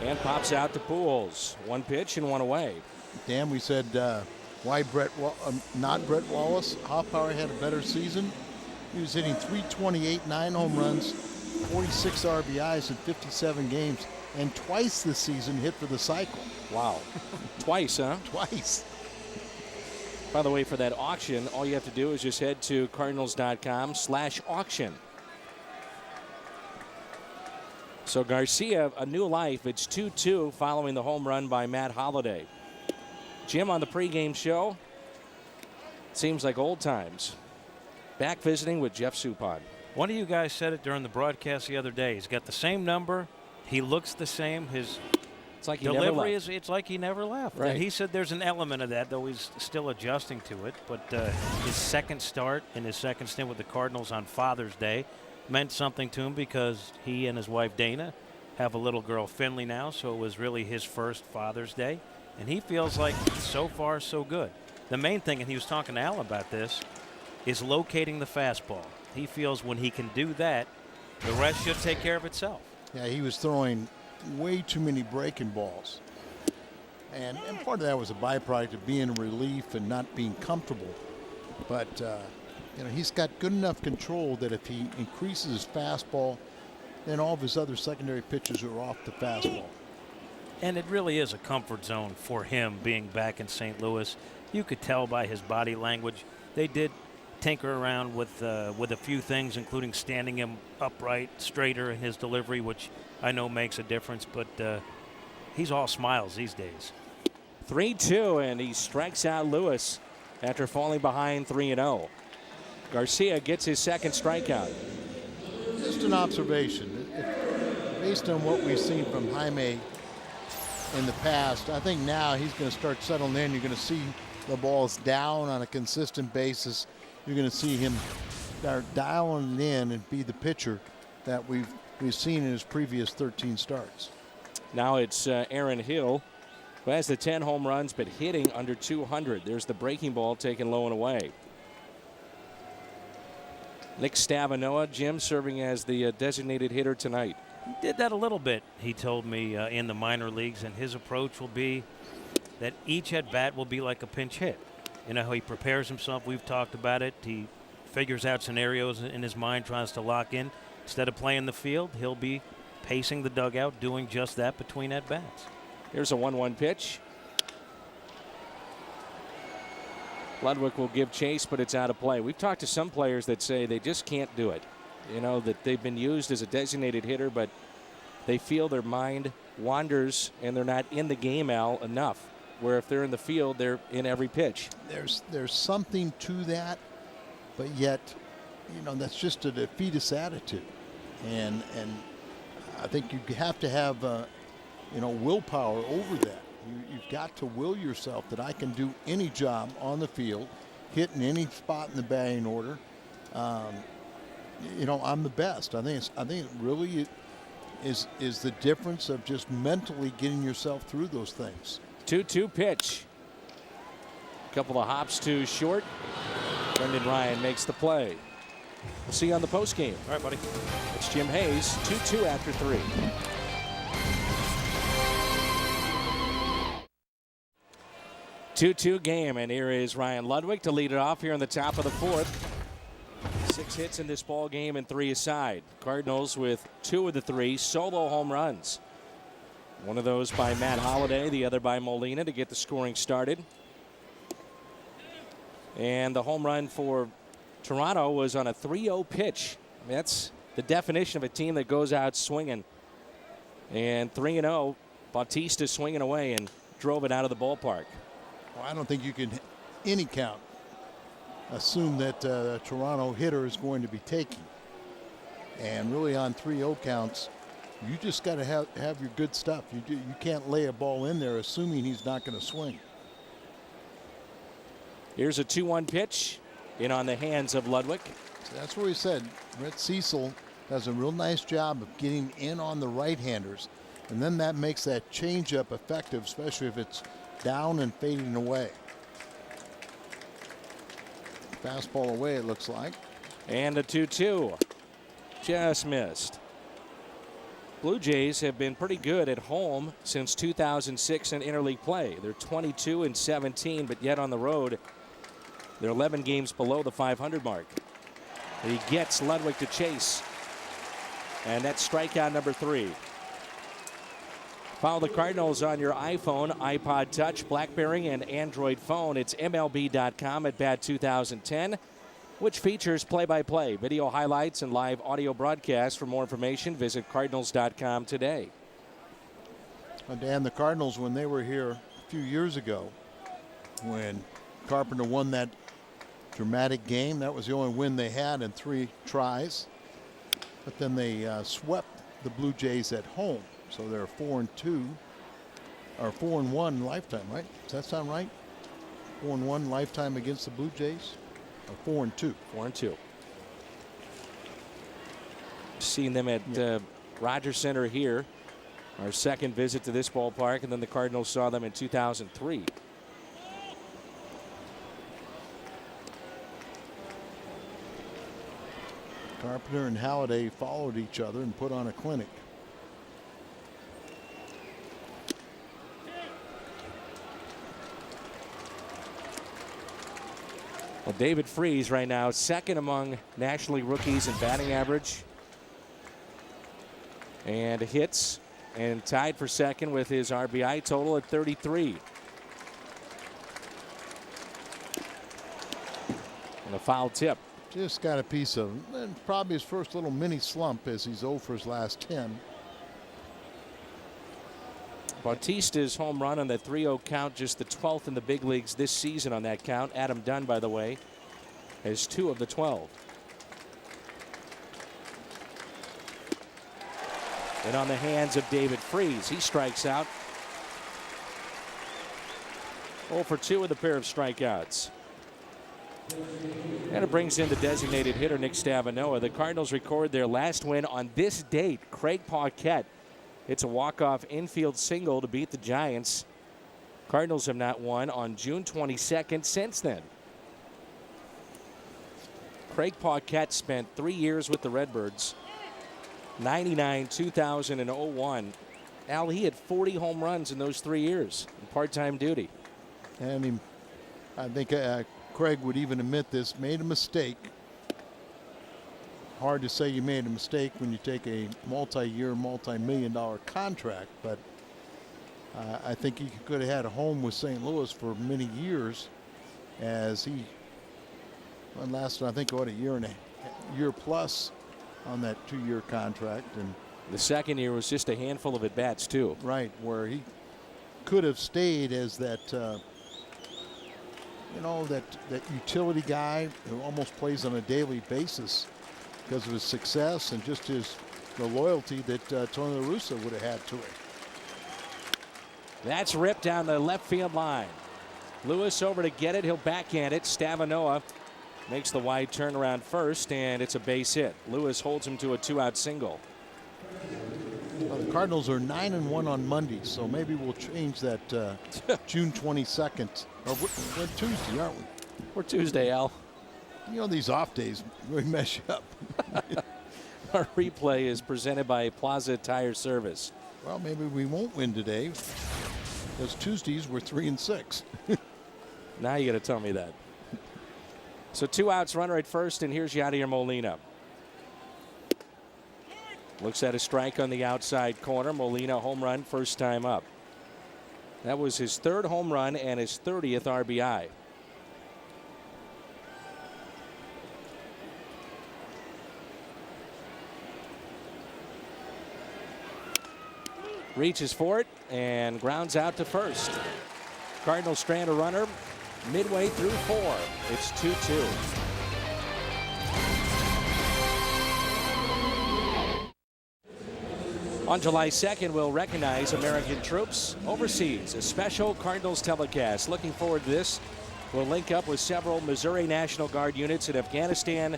and pops out to Pujols. 1 pitch and 1 away. Dan, we said why not Brett Wallace? Hoffpower had a better season. He was hitting .328, 9 home runs, 46 RBIs in 57 games, and twice this season hit for the cycle. Wow. Twice, huh? Twice. By the way, for that auction, all you have to do is just head to cardinals.com/auction. So Garcia, a new life. It's 2-2 following the home run by Matt Holliday. Jim, on the pregame show, seems like old times. Back visiting with Jeff Suppan. One of you guys said it during the broadcast the other day. He's got the same number. He looks the same. His It's like he delivery it's like he never left. Right. And he said there's an element of that, though he's still adjusting to it. But his second start in his second stint with the Cardinals on Father's Day meant something to him because he and his wife Dana have a little girl, Finley, now. So it was really his first Father's Day. And he feels like so far so good. The main thing, and he was talking to Al about this, is locating the fastball. He feels when he can do that, the rest should take care of itself. Yeah, he was throwing way too many breaking balls. And part of that was a byproduct of being in relief and not being comfortable. But, he's got good enough control that if he increases his fastball, then all of his other secondary pitches are off the fastball. And it really is a comfort zone for him being back in St. Louis. You could tell by his body language. They did tinker around with a few things, including standing him upright, straighter in his delivery, which I know makes a difference. But he's all smiles these days. 3-2, and he strikes out Lewis after falling behind 3-0. Garcia gets his second strikeout. Just an observation. Based on what we've seen from Jaime in the past, I think now he's going to start settling in. You're going to see the balls down on a consistent basis. You're going to see him start dialing in and be the pitcher that we've seen in his previous 13 starts. Now it's Aaron Hill, who has the 10 home runs but hitting under 200. There's the breaking ball taken low and away. Nick Stavanoa, Jim, serving as the designated hitter tonight. He did that a little bit, he told me, in the minor leagues, and his approach will be that each at-bat will be like a pinch hit. You know how he prepares himself. We've talked about it. He figures out scenarios in his mind, tries to lock in. Instead of playing the field, he'll be pacing the dugout, doing just that between at-bats. Here's a 1-1 pitch. Ludwig will give chase, but it's out of play. We've talked to some players that say they just can't do it. You know, that they've been used as a designated hitter, but they feel their mind wanders and they're not in the game, Al, enough. Where if they're in the field, they're in every pitch. There's something to that, but yet, that's just a defeatist attitude. And I think you have to have, willpower over that. You've got to will yourself that I can do any job on the field, hit in any spot in the batting order. I'm the best. I think it really is the difference of just mentally getting yourself through those things. 2-2 pitch. A couple of hops to short. Brendan Ryan makes the play. We'll see you on the post game. All right, buddy. It's Jim Hayes, 2-2 after 3. Two-two game, and here is Ryan Ludwig to lead it off here in the top of the 4th. 6 hits in this ball game and 3 aside. Cardinals with 2 of the 3 solo home runs. One of those by Matt Holliday, the other by Molina to get the scoring started. And the home run for Toronto was on a 3-0 pitch. I mean, that's the definition of a team that goes out swinging. And 3-0, Bautista swinging away and drove it out of the ballpark. Well, I don't think you can, any count, assume that a Toronto hitter is going to be taking. And really on 3-0 counts, you just got to have your good stuff. You can't lay a ball in there assuming he's not going to swing. Here's a 2-1 pitch in on the hands of Ludwig. So that's where he said Brett Cecil does a real nice job of getting in on the right-handers. And then that makes that changeup effective, especially if it's down and fading away. Fastball away, it looks like. And a 2-2. Just missed. Blue Jays have been pretty good at home since 2006 in interleague play. They're 22-17, but yet on the road, they're 11 games below the 500 mark. He gets Ludwig to chase. And that's strikeout number 3. Follow the Cardinals on your iPhone, iPod Touch, BlackBerry, and Android phone. It's MLB.com at Bat 2010, which features play-by-play, video highlights, and live audio broadcasts. For more information, visit Cardinals.com today. Dan, the Cardinals, when they were here a few years ago, when Carpenter won that dramatic game, that was the only win they had in 3 tries. But then they swept the Blue Jays at home. So they're 4-2, or 4-1 lifetime, right? Does that sound right? 4-1 lifetime against the Blue Jays, or 4-2. 4-2. Seeing them at Rogers Center here, our second visit to this ballpark, and then the Cardinals saw them in 2003. Carpenter and Halliday followed each other and put on a clinic. Well, David Freese right now second among National League rookies in batting average and hits, and tied for second with his RBI total at 33. And a foul tip. Just got a piece of him, and probably his first little mini slump as he's 0 for his last 10. Bautista's home run on the 3-0 count, just the 12th in the big leagues this season on that count. Adam Dunn, by the way, has 2 of the 12. And on the hands of David Freese, he strikes out. 0 for 2 with a pair of strikeouts. And it brings in the designated hitter, Nick Stavanoa. The Cardinals record their last win on this date. Craig Paquette. It's a walk-off infield single to beat the Giants. Cardinals have not won on June 22nd since then. Craig Paquette spent 3 years with the Redbirds. 99, 2000, and 01. Al, he had 40 home runs in those 3 years in part-time duty. And I think Craig would even admit this, made a mistake. Hard to say you made a mistake when you take a multi-year, multi-million-dollar contract, but I think he could have had a home with St. Louis for many years, as he lasted, I think, what, a year plus on that 2-year contract. And the second year was just a handful of at-bats too. Right, where he could have stayed as that that utility guy who almost plays on a daily basis because of his success and just the loyalty that Tony La Russa would have had to it. That's ripped down the left field line. Lewis over to get it. He'll backhand it. Stavanoa makes the wide turnaround first, and it's a base hit. Lewis holds him to a 2-out single. Well, the Cardinals are 9-1 on Monday, so maybe we'll change that June 22nd. Or we're Tuesday, aren't we? We're Tuesday, Al. You know, these off days really mess you up. Our replay is presented by Plaza Tire Service. Well, maybe we won't win today. Those Tuesdays were 3-6. Now you got to tell me that. So 2 outs, runner at first, and here's Yadier Molina. Looks at a strike on the outside corner. Molina home run, first time up. That was his 3rd home run and his 30th RBI. Reaches for it and grounds out to first. Cardinals strand a runner midway through 4. It's 2-2. On July 2nd, we'll recognize American troops overseas. A special Cardinals telecast. Looking forward to this. We'll link up with several Missouri National Guard units in Afghanistan,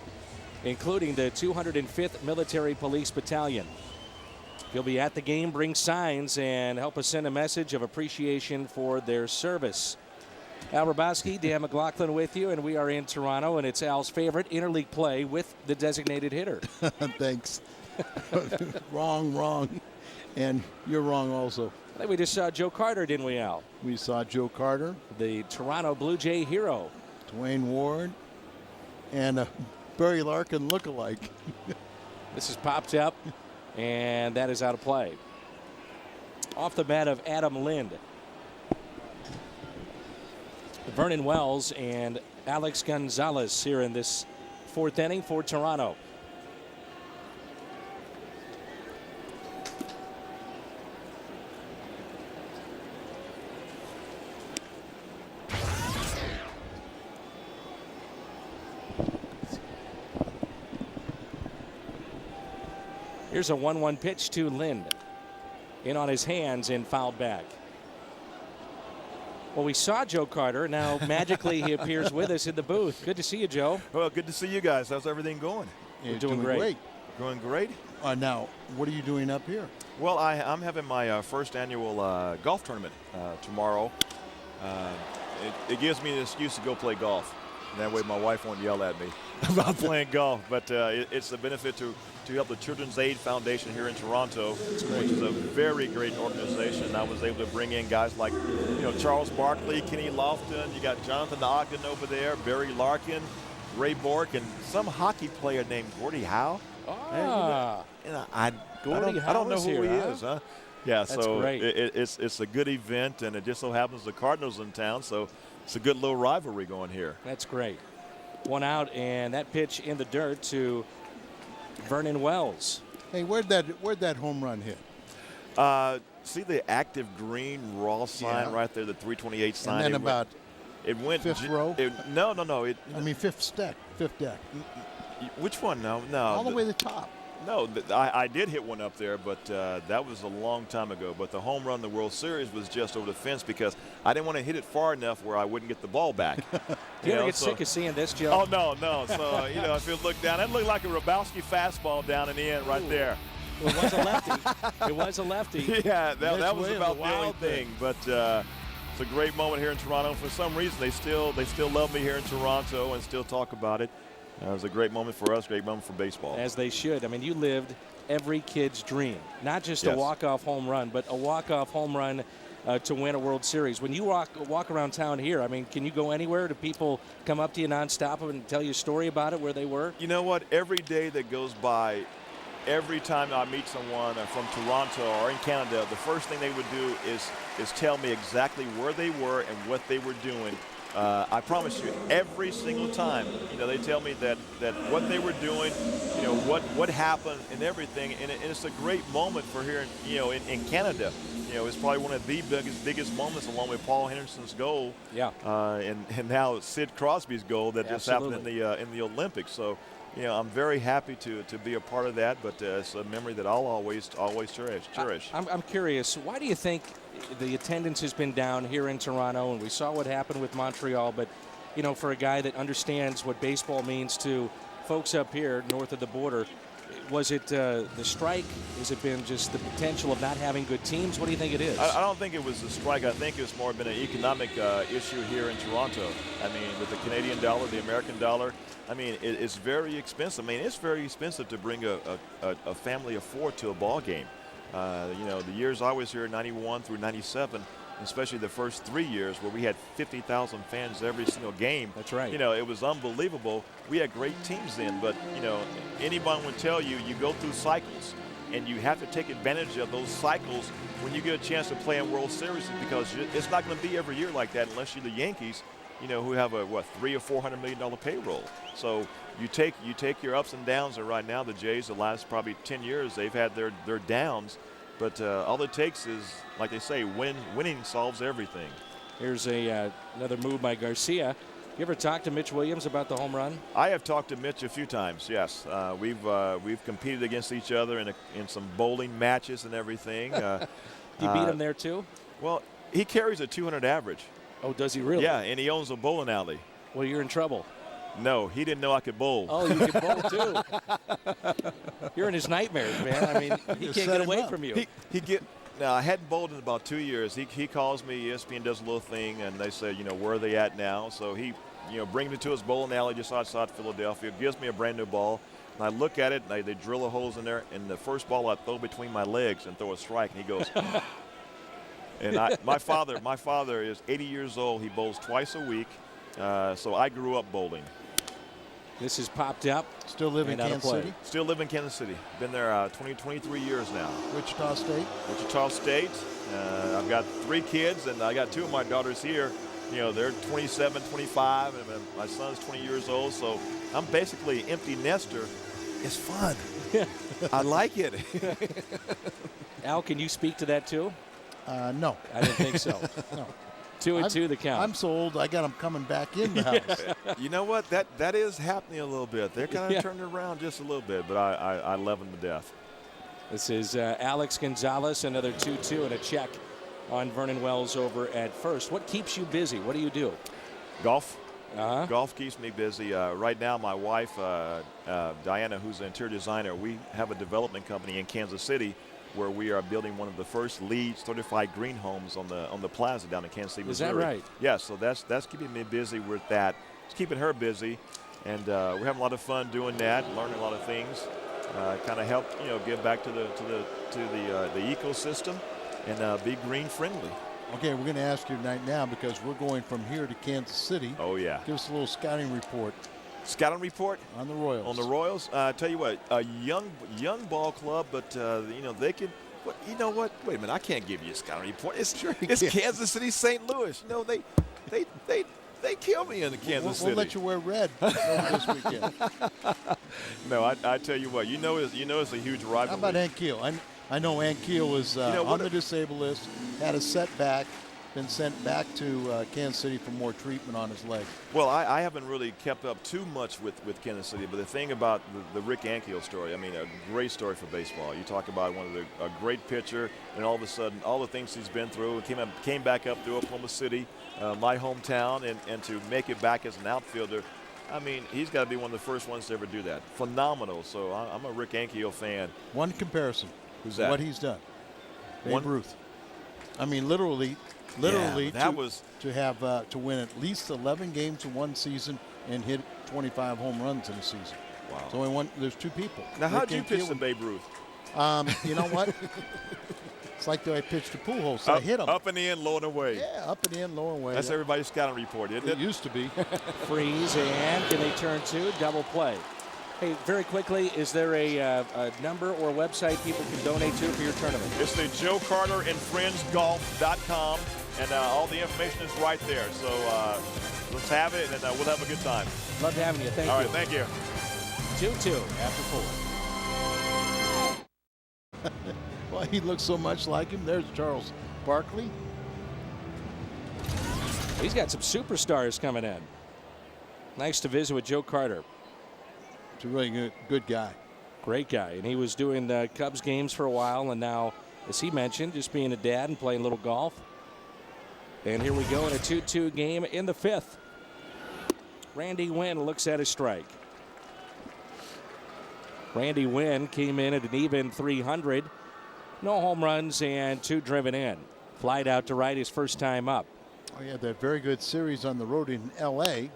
including the 205th Military Police Battalion. If you'll be at the game, bring signs and help us send a message of appreciation for their service. Al Hrabowski, Dan McLaughlin with you, and we are in Toronto, and it's Al's favorite interleague play with the designated hitter. Thanks. Wrong. And you're wrong also. I think we just saw Joe Carter, didn't we, Al? We saw Joe Carter, the Toronto Blue Jay hero. Dwayne Ward, and a Barry Larkin lookalike. This is popped up, and that is out of play. Off the bat of Adam Lind. Vernon Wells and Alex Gonzalez here in this 4th inning for Toronto. Here's a 1-1 pitch to Lind. In on his hands and fouled back. Well, we saw Joe Carter. Now, magically, he appears with us in the booth. Good to see you, Joe. Well, good to see you guys. How's everything going? We're doing great. Going great? Now, what are you doing up here? Well, I'm having my first annual golf tournament tomorrow. It gives me an excuse to go play golf. And that way my wife won't yell at me about playing golf. But it's a benefit to help the Children's Aid Foundation here in Toronto, which is a very great organization. I was able to bring in guys like, Charles Barkley, Kenny Lofton. You got Jonathan Ogden over there, Barry Larkin, Ray Bork, and some hockey player named Gordie Howe. Ah. I don't know who he is, huh? Yeah, that's so great. It's a good event, and it just so happens the Cardinals in town, so it's a good little rivalry going here. That's great. 1 out, and that pitch in the dirt to Vernon Wells. Hey, where'd that home run hit? See the active green raw sign right there, the 328 sign. And then it went fifth row? No. Fifth deck. Which one? No. All the way to the top. No, I did hit one up there, but that was a long time ago. But the home run in the World Series was just over the fence because I didn't want to hit it far enough where I wouldn't get the ball back. Do you ever get sick of seeing this, Joe? Oh, no. So, if you look down, it looked like a Hrabowski fastball down in the end right there. It was a lefty. It was a lefty. Yeah, that was about the only thing. But it's a great moment here in Toronto. For some reason, they still love me here in Toronto and still talk about it. It was a great moment for us, great moment for baseball. As they should. I mean, you lived every kid's dream. Not just a walk-off home run, but a walk-off home run to win a World Series. When you walk around town here, I mean, can you go anywhere? Do people come up to you nonstop and tell you a story about it, where they were? You know what? Every day that goes by, every time I meet someone from Toronto or in Canada, the first thing they would do is tell me exactly where they were and what they were doing. I promise you, every single time, they tell me that what they were doing, what happened and everything, and it's a great moment for here, in Canada. It's probably one of the biggest moments, along with Paul Henderson's goal. Yeah. And now Sid Crosby's goal that just happened in the Olympics. So, I'm very happy to be a part of that, but it's a memory that I'll always cherish. I'm curious, why do you think the attendance has been down here in Toronto, and we saw what happened with Montreal, but, for a guy that understands what baseball means to folks up here north of the border, Was it the strike? Has it been just the potential of not having good teams? What do you think it is? I don't think it was the strike. I think it's more been an economic issue here in Toronto. I mean, with the Canadian dollar, the American dollar, I mean, it's very expensive. I mean, it's very expensive to bring a family of 4 to a ball game. You know, the years I was here, 91 through 97, especially the first 3 years where we had 50,000 fans every single game. That's right. You know, it was unbelievable. We had great teams then, but, you know, anyone would tell you, you go through cycles, and you have to take advantage of those cycles when you get a chance to play in World Series, because it's not going to be every year like that unless you're the Yankees, you know, who have a, what, $300 or $400 million payroll. So you take your ups and downs, and right now the Jays, the last probably 10 years, they've had their downs. But all it takes is, like they say, winning solves everything. Here's another move by Garcia. You ever talk to Mitch Williams about the home run? I have talked to Mitch a few times, yes. We've competed against each other in some bowling matches and everything. You beat him there too? Well, he carries a 200 average. Oh, does he really? Yeah, and he owns a bowling alley. Well, you're in trouble. No, he didn't know I could bowl. Oh, you can bowl too. You're in his nightmares, man. I mean, he can't get away from you. Now, I hadn't bowled in about 2 years. He calls me, ESPN does a little thing, and they say, you know, where are they at now? So he, you know, brings me to his bowling alley just outside Philadelphia, gives me a brand new ball, and I look at it, and they drill the holes in there, and the first ball I throw between my legs and throw a strike, and he goes, and my father is 80 years old. He bowls twice a week, so I grew up bowling. This has popped up. Still live in Kansas City? Still live in Kansas City. Been there 23 years now. Wichita State? Wichita State. I've got 3 kids, and I got 2 of my daughters here. You know, they're 27, 25, and my son's 20 years old, so I'm basically an empty nester. It's fun. I like it. Al, can you speak to that too? No. I didn't think so. No. 2-2 the count. I'm so old, I got them coming back in the house. You know what? That is happening a little bit. They're kind of turning around just a little bit, but I love them to death. This is Alex Gonzalez, another 2-2 and a check on Vernon Wells over at first. What keeps you busy? What do you do? Golf. Golf keeps me busy. Right now, my wife, Diana, who's an interior designer, we have a development company in Kansas City where we are building one of the first LEED certified green homes on the plaza down in Kansas City, Missouri. Is that right? Yeah, so that's keeping me busy with that. It's keeping her busy, and we're having a lot of fun doing that, learning a lot of things. Kind of help, you know, give back to the ecosystem and be green friendly. Okay, we're going to ask you tonight now because we're going from here to Kansas City. Oh yeah. Give us a little scouting report. Scouting report on the Royals. On the Royals, tell you what, a young ball club, but you know they can. But you know what? Wait a minute, I can't give you a scouting report. It's Kansas City, St. Louis. You know they kill me in the Kansas City. We'll let you wear red this weekend. No, I tell you what, you know it's a huge rivalry. How about Hank Keel? I know Hank Keel was on the disabled list, had a setback, been sent back to Kansas City for more treatment on his leg. Well, I haven't really kept up too much with Kansas City, but the thing about the Rick Ankiel story, I mean, a great story for baseball. You talk about a great pitcher, and all of a sudden, all the things he's been through, came back up through Oklahoma City, my hometown, and to make it back as an outfielder, I mean, he's got to be one of the first ones to ever do that. Phenomenal. So I'm a Rick Ankiel fan. One comparison. Who's that? What he's done. Babe Ruth. I mean, literally to win at least 11 games in one season and hit 25 home runs in a season. Wow. So there's 2 people. Now, how did you pitch to Babe Ruth? You know what? It's like the way I pitched to Pujols. So I hit him. Up and in, low and away. Yeah, up and in, low and away. That's everybody's scouting report, isn't it? It used to be. Freeze, and can they turn 2? Double play. Hey, very quickly, is there a number or website people can donate to for your tournament? It's the Joe Carter and Friends.golf.com, and all the information is right there. So let's have it, and we'll have a good time. Love having you. Thank you. All right, thank you. 2-2 after 4. Well, he looks so much like him. There's Charles Barkley. He's got some superstars coming in. Nice to visit with Joe Carter. He's a really good guy. Great guy. And he was doing the Cubs games for a while, and now, as he mentioned, just being a dad and playing a little golf. And here we go in a 2-2 game in the 5th. Randy Wynn looks at his strike. Randy Wynn came in at an even 300. No home runs and 2 driven in. Flied out to right his first time up. Oh, yeah, that very good series on the road in L.A.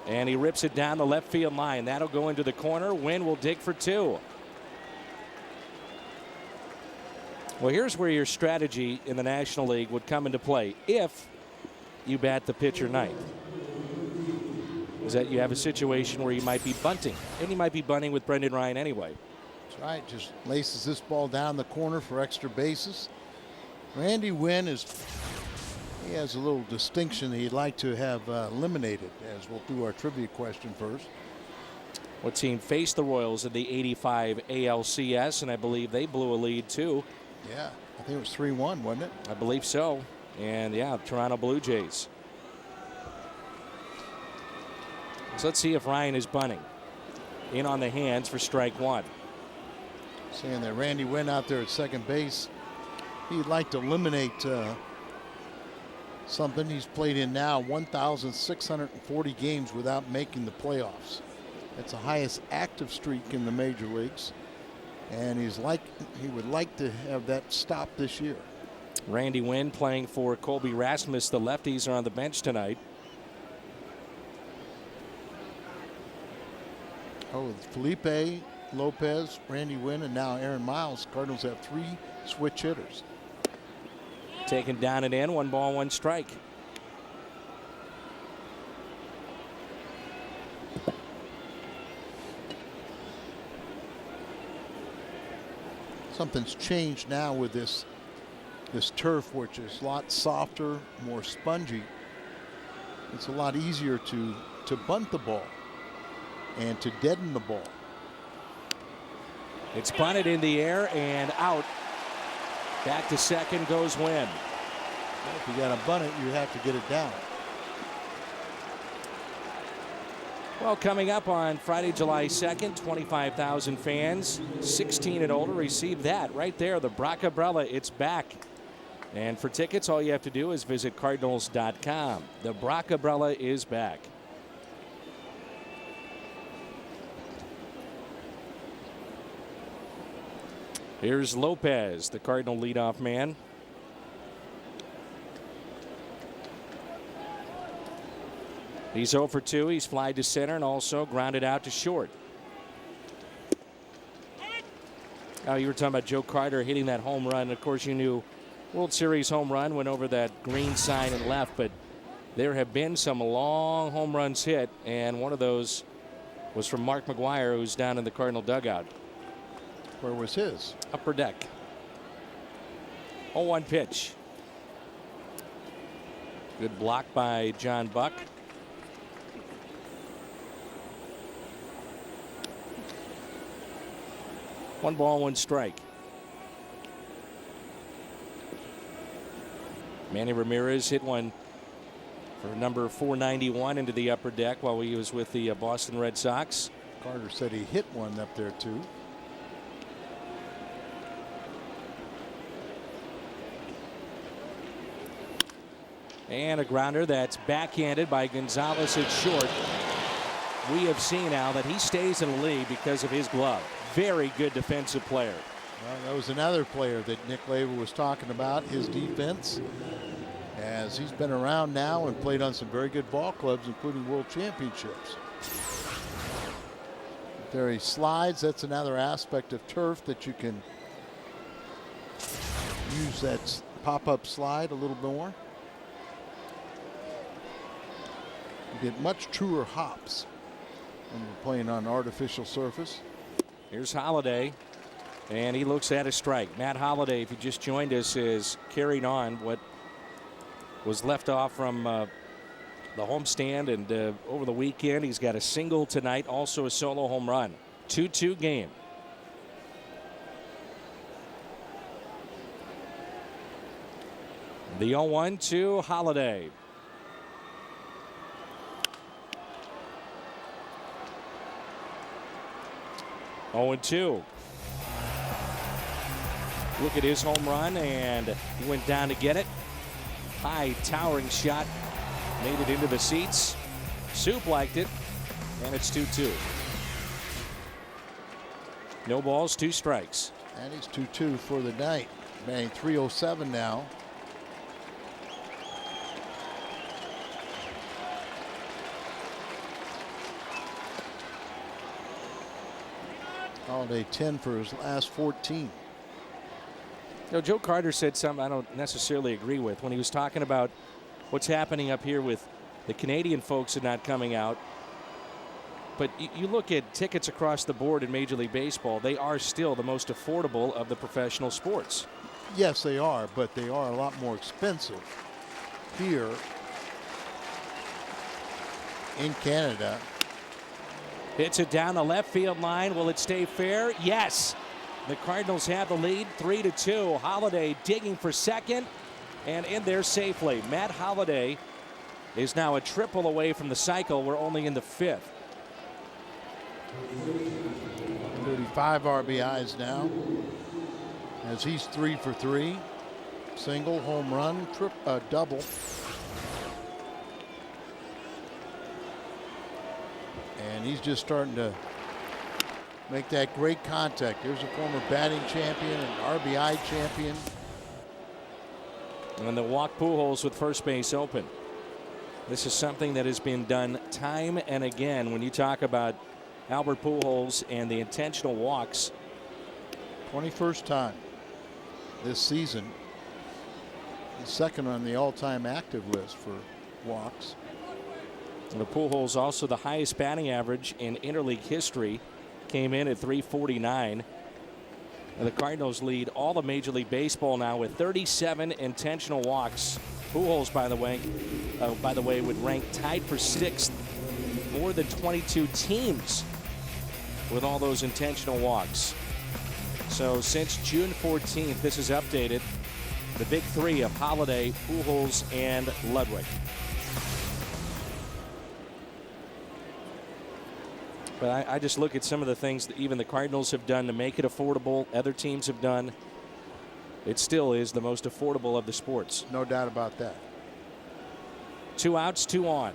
And he rips it down the left field line. That'll go into the corner. Wynn will dig for 2. Well, here's where your strategy in the National League would come into play if you bat the pitcher ninth. Is that you have a situation where you might be bunting, and he might be bunting with Brendan Ryan anyway. That's right. Just laces this ball down the corner for extra bases. Randy Wynn he has a little distinction he'd like to have eliminated, as we'll do our trivia question first. What team faced the Royals in the '85 ALCS, and I believe they blew a lead too. Yeah, I think it was 3-1, wasn't it? I believe so. And yeah, Toronto Blue Jays. So let's see if Ryan is bunting. In on the hands for strike 1. Saying that Randy Wynn out there at second base, he'd like to eliminate something. He's played in now 1,640 games without making the playoffs. That's the highest active streak in the major leagues. And he would like to have that stop this year. Randy Wynn playing for Colby Rasmus. The lefties are on the bench tonight. Oh, Felipe, Lopez, Randy Wynn, and now Aaron Miles. Cardinals have 3 switch hitters. Taken down and in. 1 ball, 1 strike. Something's changed now with this turf, which is a lot softer, more spongy. It's a lot easier to bunt the ball and to deaden the ball. It's bunted in the air and out. Back to second goes Wynn. Well, if you got to bunt it, you have to get it down. Well, coming up on Friday, July 2nd, 25,000 fans, 16 and older, receive that right there. The Braccabrella, it's back. And for tickets, all you have to do is visit Cardinals.com. The Braccabrella is back. Here's Lopez, the Cardinal leadoff man. He's 0 for 2. He's flied to center and also grounded out to short. Oh, you were talking about Joe Carter hitting that home run. Of course, you knew World Series home run went over that green sign and left, but there have been some long home runs hit, and one of those was from Mark McGwire, who's down in the Cardinal dugout. Where was his? Upper deck. 0-1 pitch. Good block by John Buck. One ball, 1 strike. Manny Ramirez hit one for number 491 into the upper deck while he was with the Boston Red Sox. Carter said he hit one up there too. And a grounder that's backhanded by Gonzalez at short. We have seen, Al, that he stays in the league because of his glove. Very good defensive player. Well, that was another player that Nick Laver was talking about, his defense, as he's been around now and played on some very good ball clubs, including world championships. There he slides. That's another aspect of turf that you can use that pop-up slide a little more. You get much truer hops when you're playing on artificial surface. Here's Holliday, and he looks at a strike. Matt Holliday, if you just joined us, is carried on what was left off from the homestand, and over the weekend he's got a single tonight, also a solo home run. 2-2 game. The 0-1 to Holliday. Oh, 2. Look at his home run, and he went down to get it. High towering shot, made it into the seats. Soup liked it, and it's 2-2. No balls, 2 strikes. And he's 2-2 for the night. Man, 3:07 now. Holiday 10 for his last 14. Joe Carter said something I don't necessarily agree with when he was talking about what's happening up here with the Canadian folks are not coming out. But you look at tickets across the board in Major League Baseball, they are still the most affordable of the professional sports. Yes, they are, but they are a lot more expensive here in Canada. Hits it down the left field line. Will it stay fair? Yes. The Cardinals have the lead, 3-2. Holliday digging for second and in there safely. Matt Holliday is now a triple away from the cycle. We're only in the 5th. 35 RBIs now, as he's 3 for 3. Single, home run, double. And he's just starting to make that great contact. Here's a former batting champion and RBI champion. And the walk Pujols with first base open. This is something that has been done time and again when you talk about Albert Pujols and the intentional walks. 21st time this season. He's second on the all-time active list for walks. And the Pujols also the highest batting average in interleague history. Came in at 349. And the Cardinals lead all of Major League Baseball now with 37 intentional walks. Pujols, by the way, would rank tied for 6th. More than 22 teams with all those intentional walks. So since June 14th, this is updated. The big 3 of Holliday, Pujols, and Ludwig. But I just look at some of the things that even the Cardinals have done to make it affordable. Other teams have done. It still is the most affordable of the sports. No doubt about that. 2 outs, 2 on.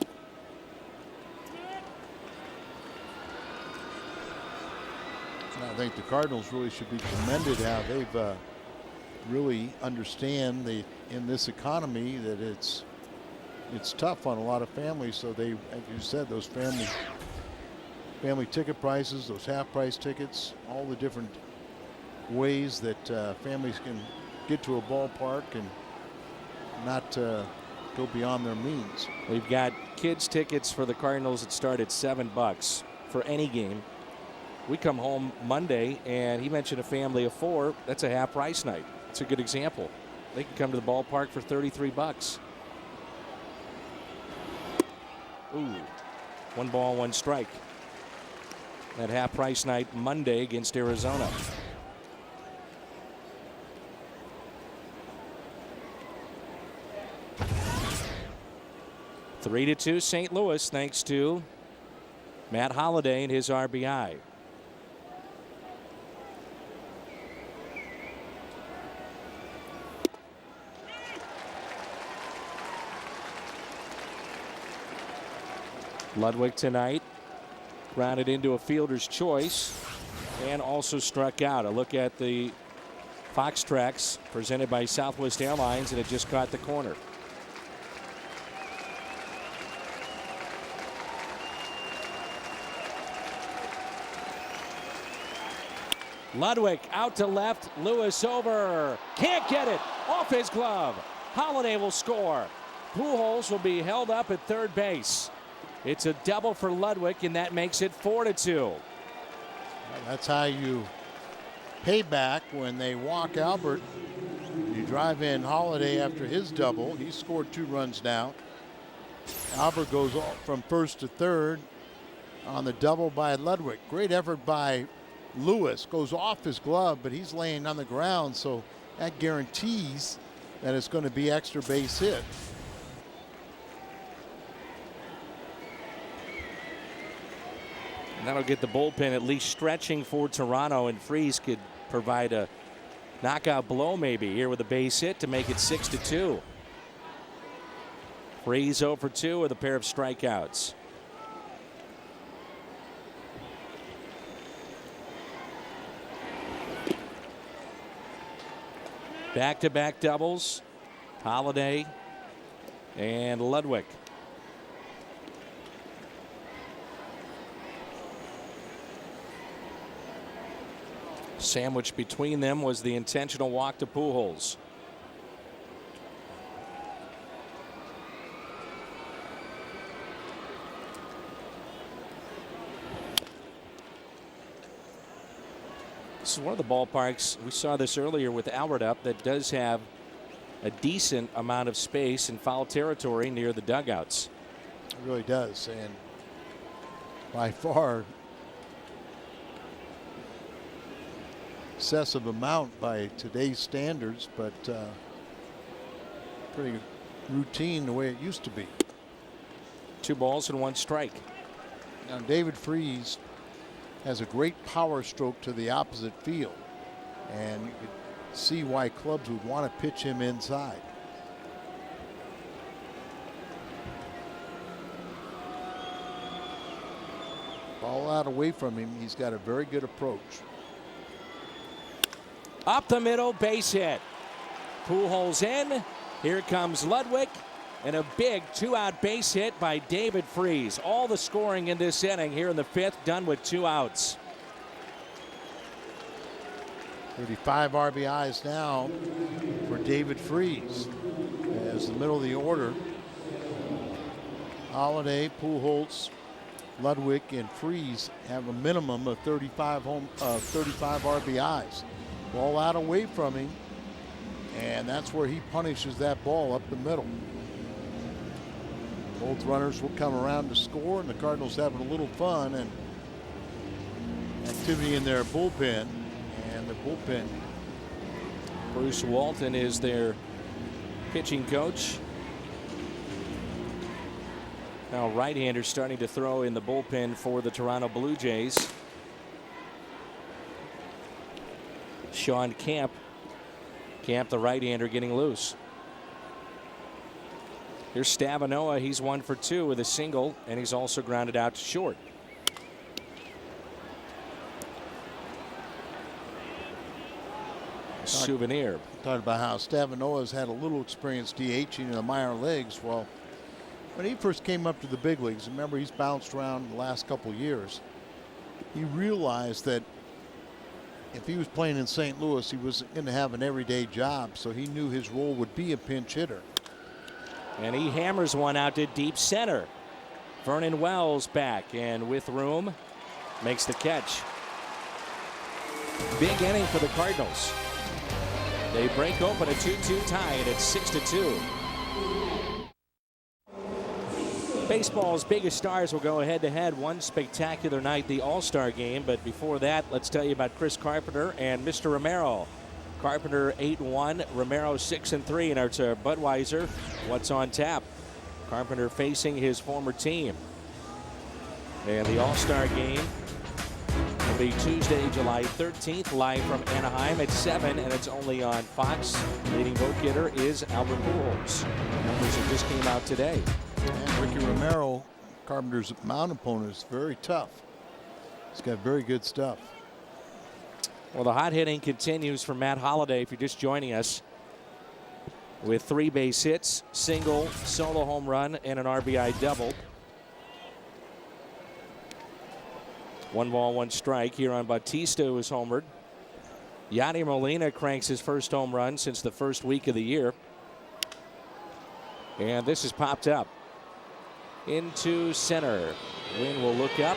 I think the Cardinals really should be commended how they've really understand in this economy that it's tough on a lot of families. So they, as you said, those family ticket prices, those half-price tickets, all the different ways that families can get to a ballpark and not go beyond their means. We've got kids tickets for the Cardinals that start at $7 for any game. We come home Monday, and he mentioned a family of 4. That's a half-price night. It's a good example. They can come to the ballpark for $33. Ooh, 1 ball, 1 strike. That half-price night Monday against Arizona. Three to 2 St. Louis, thanks to Matt Holliday and his RBI. Ludwig tonight grounded into a fielder's choice and also struck out. A look at the Fox tracks presented by Southwest Airlines, and it just caught the corner. Ludwig out to left. Lewis over. Can't get it. Off his glove. Holliday will score. Pujols will be held up at third base. It's a double for Ludwig, and that makes it 4-2. Well, that's how you pay back when they walk Albert. You drive in Holliday after his double. He scored 2 runs now. Albert goes from first to third on the double by Ludwig. Great effort by Lewis. Goes off his glove, but he's laying on the ground, so that guarantees that it's going to be extra base hit. And that'll get the bullpen at least stretching for Toronto, and Freese could provide a knockout blow maybe here with a base hit to make it 6-2. Freese 0 for 2 with a pair of strikeouts. Back-to-back doubles. Holiday and Ludwig. Sandwiched between them was the intentional walk to Pujols. This is one of the ballparks, we saw this earlier with Albert up, that does have a decent amount of space in foul territory near the dugouts. It really does, and by far excessive amount by today's standards, but pretty routine the way it used to be. 2 balls and 1 strike. Now David Freese has a great power stroke to the opposite field, and you could see why clubs would want to pitch him inside. Ball out away from him, he's got a very good approach. Up the middle, base hit. Pujols in. Here comes Ludwig. And a big 2-out base hit by David Freese. All the scoring in this inning here in the 5th, done with 2 outs. 35 RBIs now for David Freese as the middle of the order. Holiday, Pujols, Ludwig, and Freese have a minimum of 35 RBIs. Ball out away from him, and that's where he punishes that ball up the middle. Both runners will come around to score, and the Cardinals having a little fun and activity in their bullpen. And the bullpen, Bruce Walton is their pitching coach. Now right-hander starting to throw in the bullpen for the Toronto Blue Jays. Sean Camp, the right-hander, getting loose. Here's Stavanoa. He's 1 for 2 with a single, and he's also grounded out to short. Souvenir. Talking about how Stavanoa's had a little experience DHing in the minor leagues. Well, when he first came up to the big leagues, remember he's bounced around the last couple years, he realized that if he was playing in St. Louis, he was going to have an everyday job, so he knew his role would be a pinch hitter. And he hammers one out to deep center. Vernon Wells back, and with room, makes the catch. Big inning for the Cardinals. They break open a 2-2 tie, and it's 6-2. Baseball's biggest stars will go head-to-head. One spectacular night, the All-Star game. But before that, let's tell you about Chris Carpenter and Mr. Romero. Carpenter 8-1, Romero 6-3, and our Budweiser. What's on tap? Carpenter facing his former team. And the All-Star game will be Tuesday, July 13th, live from Anaheim at 7, and it's only on Fox. Leading vote getter is Albert Pujols. Numbers that just came out today. And Ricky Romero, Carpenter's mound opponent, is very tough. He's got very good stuff. Well, the hot hitting continues for Matt Holliday, if you're just joining us, with 3 base hits, single, solo home run, and an RBI double. 1 ball, 1 strike here on Bautista, who is homered. Yadier Molina cranks his first home run since the first week of the year. And this is popped up into center. Wynn will look up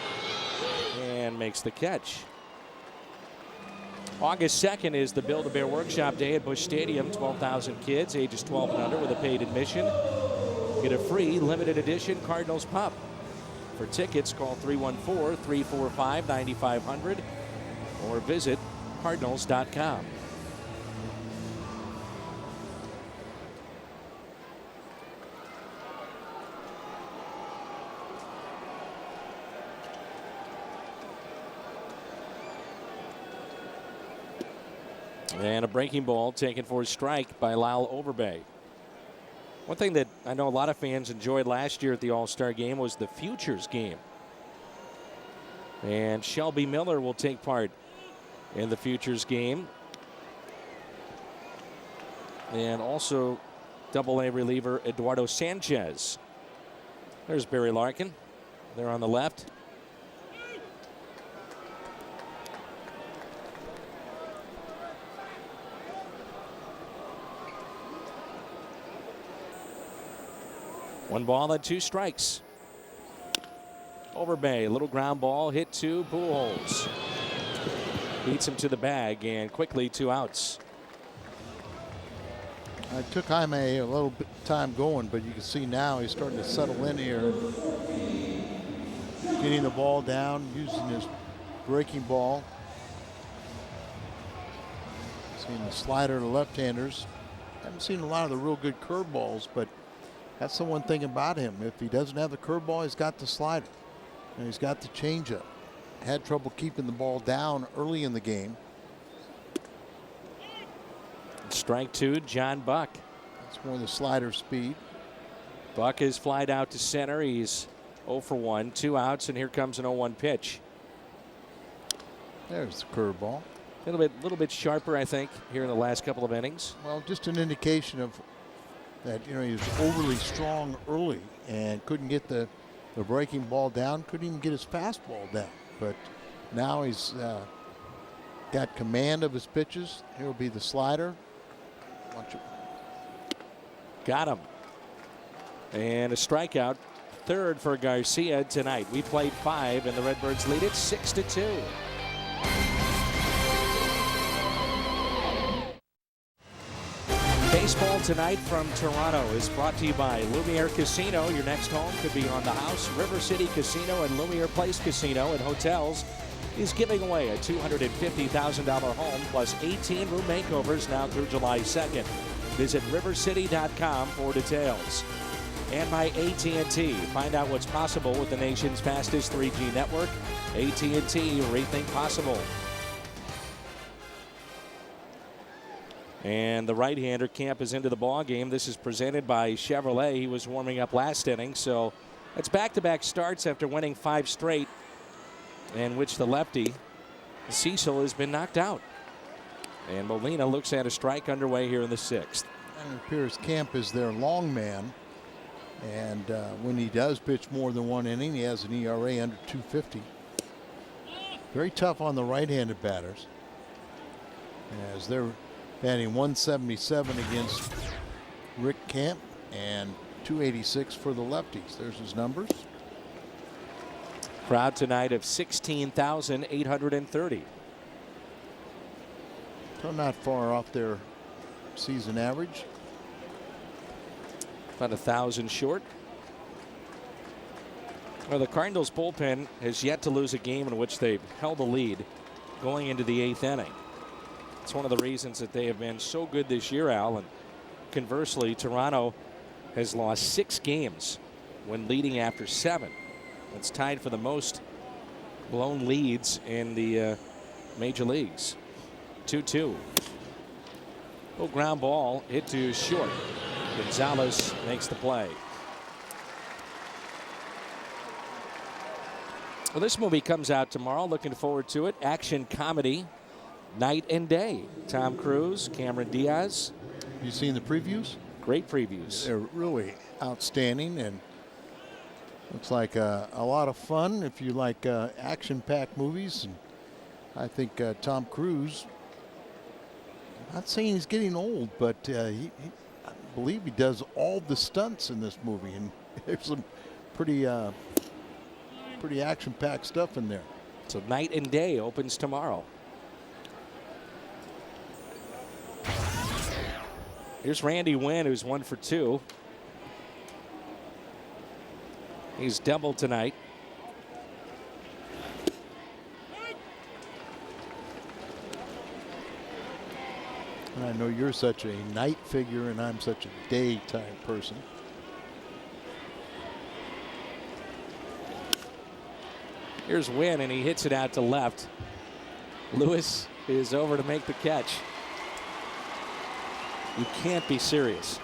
and makes the catch. August 2nd is the Build-A-Bear Workshop Day at Busch Stadium. 12,000 kids, ages 12 and under, with a paid admission. Get a free limited edition Cardinals pup. For tickets, call 314-345-9500 or visit Cardinals.com. And a breaking ball taken for a strike by Lyle Overbay. One thing that I know a lot of fans enjoyed last year at the All-Star game was the Futures game. And Shelby Miller will take part in the Futures game. And also Double-A reliever Eduardo Sanchez. There's Barry Larkin. There on the left. One ball and 2 strikes. Overbay, a little ground ball, hit to Pujols. Beats him to the bag, and quickly 2 outs. It took Jaime a little bit time going, but you can see now he's starting to settle in here. Getting the ball down, using his breaking ball. Seeing the slider to left-handers. Haven't seen a lot of the real good curveballs, but that's the one thing about him. If he doesn't have the curveball, he's got the slider. And he's got the changeup. Had trouble keeping the ball down early in the game. Strike 2, John Buck. That's more the slider speed. Buck is flied out to center. He's 0 for 1, 2 outs, and here comes an 0-1 pitch. There's the curveball. A little bit sharper, I think, here in the last couple of innings. Well, just an indication of that, you know, he was overly strong early and couldn't get the breaking ball down, couldn't even get his fastball down. But now he's got command of his pitches. Here will be the slider. Watch it. Got him. And a strikeout. 3rd for Garcia tonight. We played 5, and the Redbirds lead it 6-2. Baseball tonight from Toronto is brought to you by Lumiere Casino. Your next home could be on the house. River City Casino and Lumiere Place Casino and Hotels is giving away a $250,000 home plus 18 room makeovers now through July 2nd. Visit rivercity.com for details. And by AT&T. Find out what's possible with the nation's fastest 3G network. AT&T, rethink possible. And the right-hander Camp is into the ball game. This is presented by Chevrolet. He was warming up last inning, so it's back-to-back starts after winning 5 straight, in which the lefty Cecil has been knocked out. And Molina looks at a strike underway here in the 6th. And it appears Camp is their long man, and when he does pitch more than 1 inning, he has an ERA under 250. Very tough on the right-handed batters, as they're batting 177 against Rick Camp and 286 for the lefties. There's his numbers. Crowd tonight of 16,830. So not far off their season average. About 1,000 short. Well, the Cardinals bullpen has yet to lose a game in which they've held the lead going into the 8th inning. It's one of the reasons that they have been so good this year, Al. And conversely, Toronto has lost 6 games when leading after 7. It's tied for the most blown leads in the major leagues. 2-2. Little ground ball hit to short. Gonzalez makes the play. Well, this movie comes out tomorrow. Looking forward to it. Action comedy. Night and Day. Tom Cruise, Cameron Diaz. You seen the previews? Great previews. They're really outstanding, and looks like a lot of fun if you like action-packed movies. And I think Tom Cruise, I'm not saying he's getting old, but I believe he does all the stunts in this movie, and there's some pretty action-packed stuff in there. So Night and Day opens tomorrow. Here's Randy Wynn, who's 1 for 2. He's doubled tonight. And I know you're such a night figure, and I'm such a daytime person. Here's Wynn, and he hits it out to left. Lewis is over to make the catch. You can't be serious.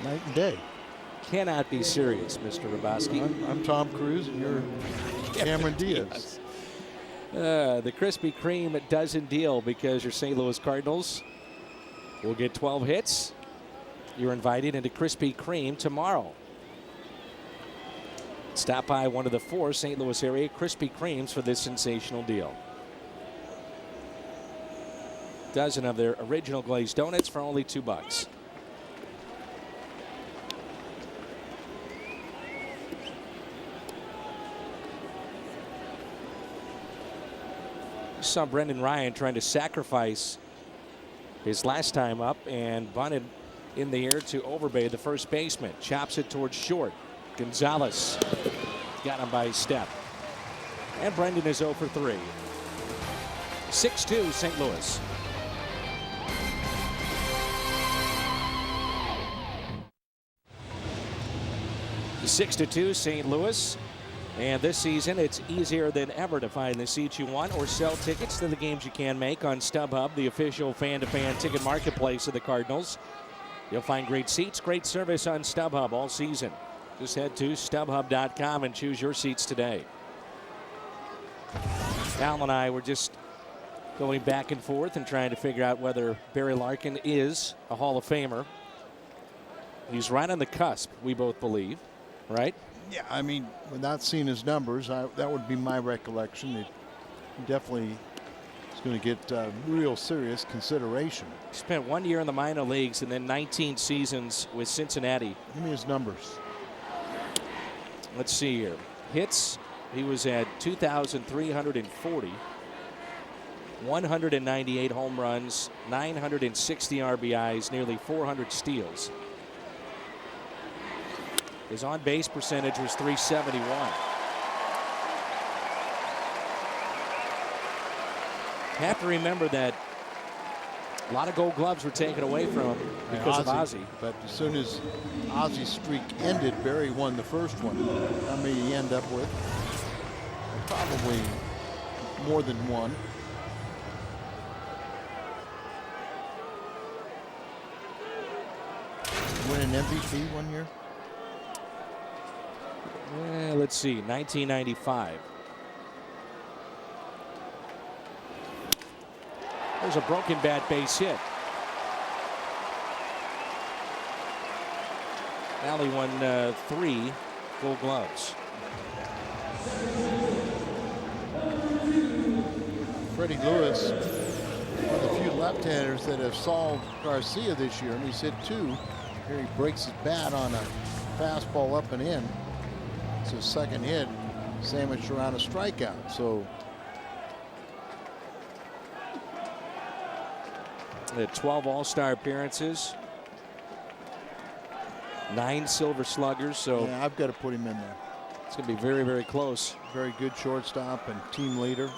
Night and day. Cannot be serious, Mr. Rabowski. I'm Tom Cruise, and you're Cameron Diaz. The Krispy Kreme doesn't deal because your St. Louis Cardinals will get 12 hits. You're invited into Krispy Kreme tomorrow. Stop by one of the 4 St. Louis area Krispy Kremes for this sensational deal. Dozen of their original glazed donuts for only $2. Saw Brendan Ryan trying to sacrifice his last time up and bunted in the air to Overbay, the first baseman. Chops it towards short. Gonzalez got him by a step. And Brendan is 0 for 3. 6-2 St. Louis. The 6-2 St. Louis. And this season, it's easier than ever to find the seats you want or sell tickets to the games you can make on StubHub, the official fan-to-fan ticket marketplace of the Cardinals. You'll find great seats, great service on StubHub all season. Just head to StubHub.com and choose your seats today. Al and I were just going back and forth and trying to figure out whether Barry Larkin is a Hall of Famer. He's right on the cusp, we both believe, right? Yeah, I mean, without seeing his numbers, that would be my recollection. It definitely is going to get real serious consideration. He spent 1 year in the minor leagues and then 19 seasons with Cincinnati. Give me his numbers. Let's see here. Hits, he was at 2,340. 198 home runs, 960 RBIs, nearly 400 steals. His on-base percentage was .371. Have to remember that a lot of Gold Gloves were taken away from him because of Ozzie. But as soon as Ozzie's streak ended, Barry won the first one. How many he end up with? Probably more than one. Win an MVP 1 year? Let's see, 1995. There's a broken bat base hit. Alley won 3 Gold Gloves. Freddie Lewis, one of the few left-handers that have solved Garcia this year, and he's hit 2. Here he breaks his bat on a fastball up and in. It's his second hit, sandwiched around a strikeout. So He had 12 All-Star appearances, 9 Silver Sluggers. So yeah, I've got to put him in there. It's going to be very, very close. Very good shortstop and team leader,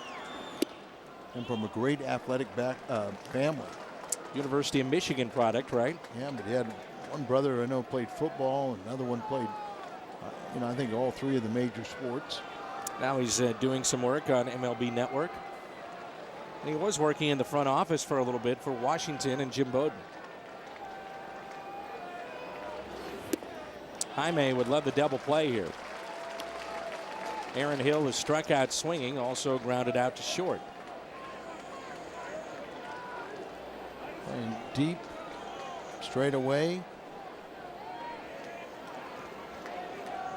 and from a great athletic family. University of Michigan product, right? Yeah, but he had one brother I know played football, and another one played, I think all 3 of the major sports. Now he's doing some work on MLB Network. And he was working in the front office for a little bit for Washington and Jim Bowden. Jaime would love the double play here. Aaron Hill is struck out swinging, also grounded out to short. Playing deep, straight away.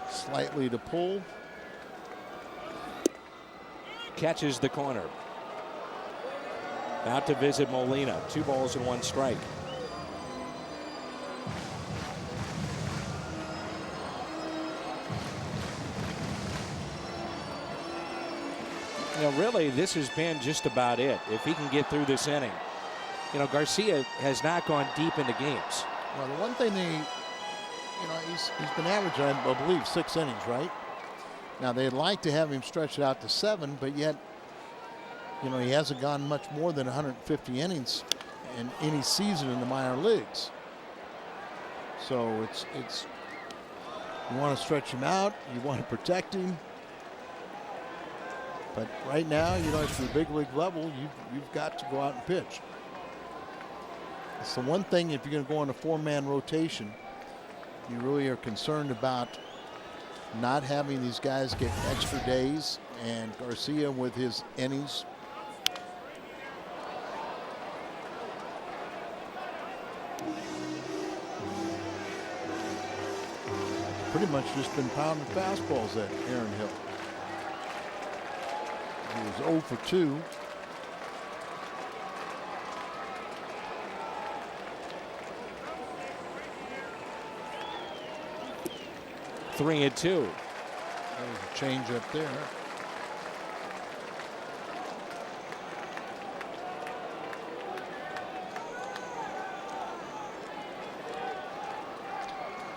Slightly to pull. Catches the corner. Out to visit Molina. 2 balls and 1 strike. Really, this has been just about it. If he can get through this inning. Garcia has not gone deep into games. Well, the one thing he's been averaging, I believe, 6 innings, right? Now, they'd like to have him stretch it out to 7, but yet, he hasn't gone much more than 150 innings in any season in the minor leagues. So it's you want to stretch him out, you want to protect him. But right now, at the big league level, you've got to go out and pitch. It's the one thing, if you're going to go on a 4-man rotation, you really are concerned about not having these guys get extra days, and Garcia with his innings. pretty much just been pounding fastballs at Aaron Hill. He was 0 for 2. Three and two. There's a change up there.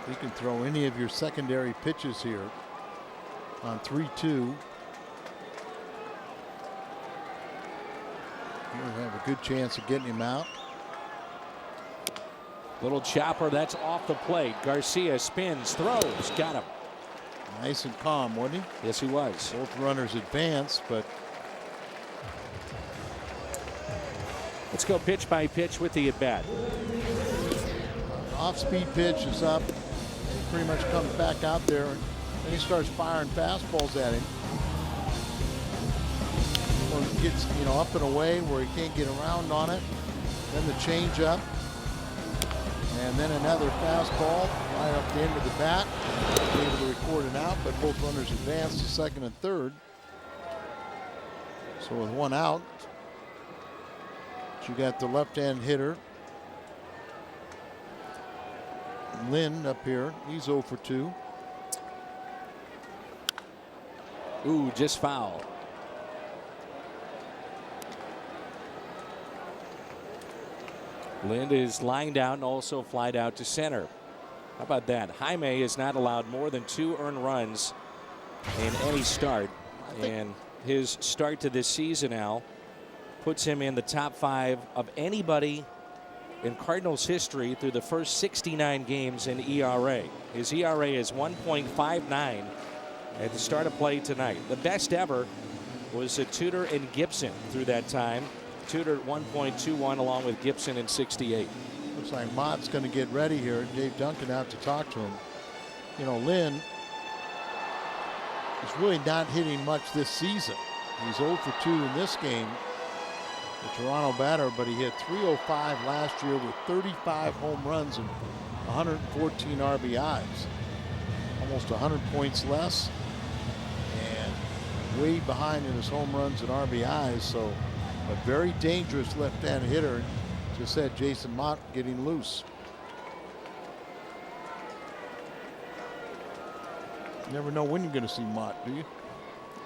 You can throw any of your secondary pitches here on 3-2. You'll have a good chance of getting him out. Little chopper that's off the plate. Garcia spins, throws, got him. Nice and calm, wasn't he? Yes, he was. Both runners advance, but Let's go pitch by pitch with the at bat. off-speed pitch is up. He pretty much comes back out there, and then he starts firing fastballs at him. Or gets, up and away where he can't get around on it. Then the change up. And then another fastball right up the end of the bat. Able to record it out, but both runners advance to second and third. So with one out, you got the left-hand hitter, Lynn, up here. He's 0 for 2. Ooh, just foul. Lind is lined out and also flied out to center. How about that? Jaime has not allowed more than 2 earned runs in any start. And his start to this season, Al, puts him in the top 5 of anybody in Cardinals history through the first 69 games in ERA. His ERA is 1.59 at the start of play tonight. The best ever was Tudor and Gibson through that time. Tudor at 1.21 along with Gibson in 68. Looks like Mott's going to get ready here. Dave Duncan out to talk to him. Lynn is really not hitting much this season. He's 0 for 2 in this game, the Toronto batter, but he hit .305 last year with 35 home runs and 114 RBIs. Almost 100 points less and way behind in his home runs and RBIs. So a very dangerous left-hand hitter. Just said Jason Mott getting loose. You never know when you're going to see Mott, do you?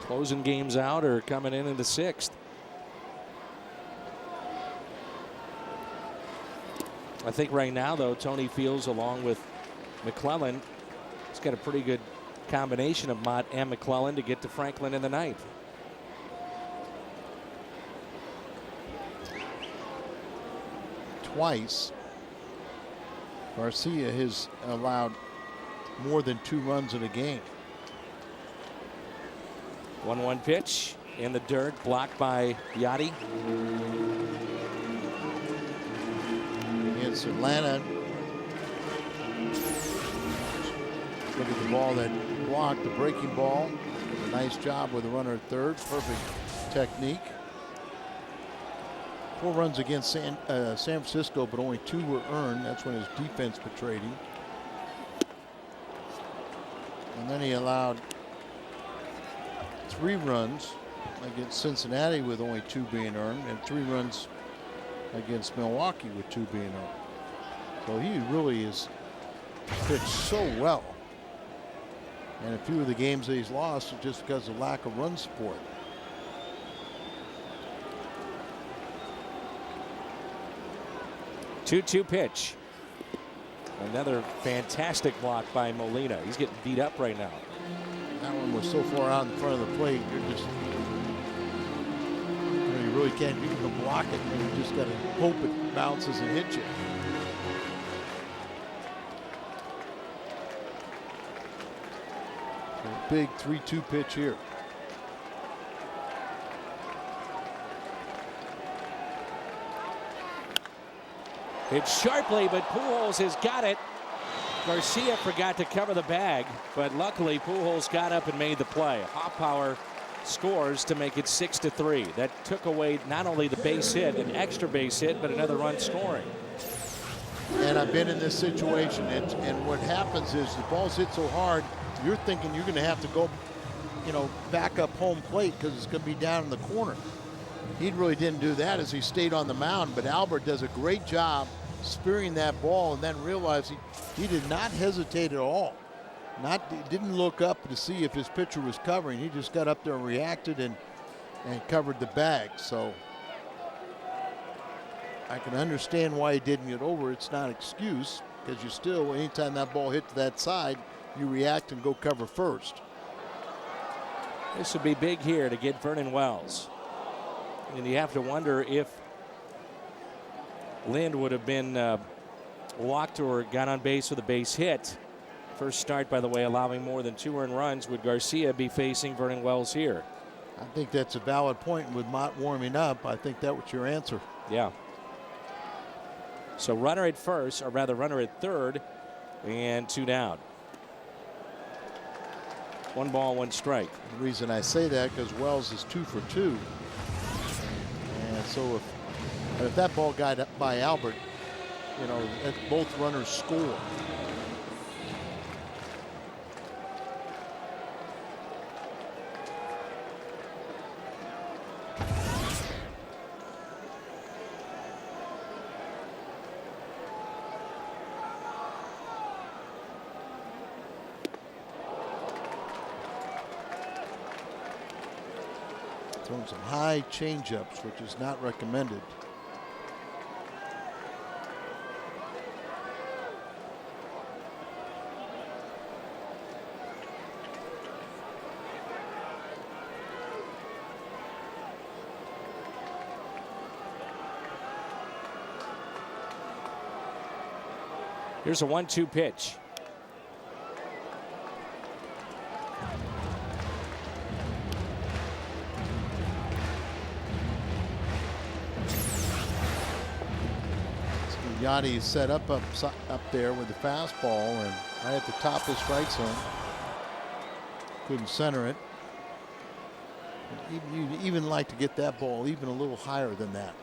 Closing games out or coming in the 6th. I think right now, though, Tony Fields, along with McClellan, he's got a pretty good combination of Mott and McClellan to get to Franklin in the 9th. Twice, Garcia has allowed more than 2 runs in a game. 1-1 pitch in the dirt, blocked by Yachty. Against Atlanta. Look at the ball that blocked, the breaking ball. A nice job with the runner at third. Perfect technique. 4 runs against San Francisco, but only 2 were earned. That's when his defense betrayed him. And then he allowed 3 runs against Cincinnati with only 2 being earned, and 3 runs against Milwaukee with 2 being earned. So he really is pitched so well. And a few of the games that he's lost are just because of lack of run support. Two-two pitch. Another fantastic block by Molina. He's getting beat up right now. That one was so far out in front of the plate. You're just, you really can't even block it. You just got to hope it bounces and hits you. A big 3-2 pitch here. Hit sharply, but Pujols has got it. Garcia forgot to cover the bag, but luckily Pujols got up and made the play. Hoffpauir scores to make it 6-3. That took away not only the base hit, an extra base hit, but another run scoring. And I've been in this situation. And what happens is the ball's hit so hard, you're thinking you're going to have to go, back up home plate because it's going to be down in the corner. He really didn't do that as he stayed on the mound, but Albert does a great job spearing that ball and then realized he did not hesitate at all. Didn't look up to see if his pitcher was covering. He just got up there and reacted and covered the bag. So I can understand why he didn't get over. It's not an excuse because you still, anytime that ball hit to that side, you react and go cover first. This would be big here to get Vernon Wells. And you have to wonder if Lind would have been walked or got on base with a base hit. First start, by the way, allowing more than 2 earned runs. Would Garcia be facing Vernon Wells here? I think that's a valid point. With Mott warming up, I think that was your answer. Yeah. So runner at first, or rather runner at third, and 2 down. 1 ball, 1 strike. The reason I say that because Wells is 2 for 2. And so if that ball got up by Albert, both runners score. Throwing some high changeups, which is not recommended. Here's a 1-2 pitch. Yachty is set up there with the fastball and right at the top of the strike zone. Couldn't center it. You'd even like to get that ball even a little higher than that.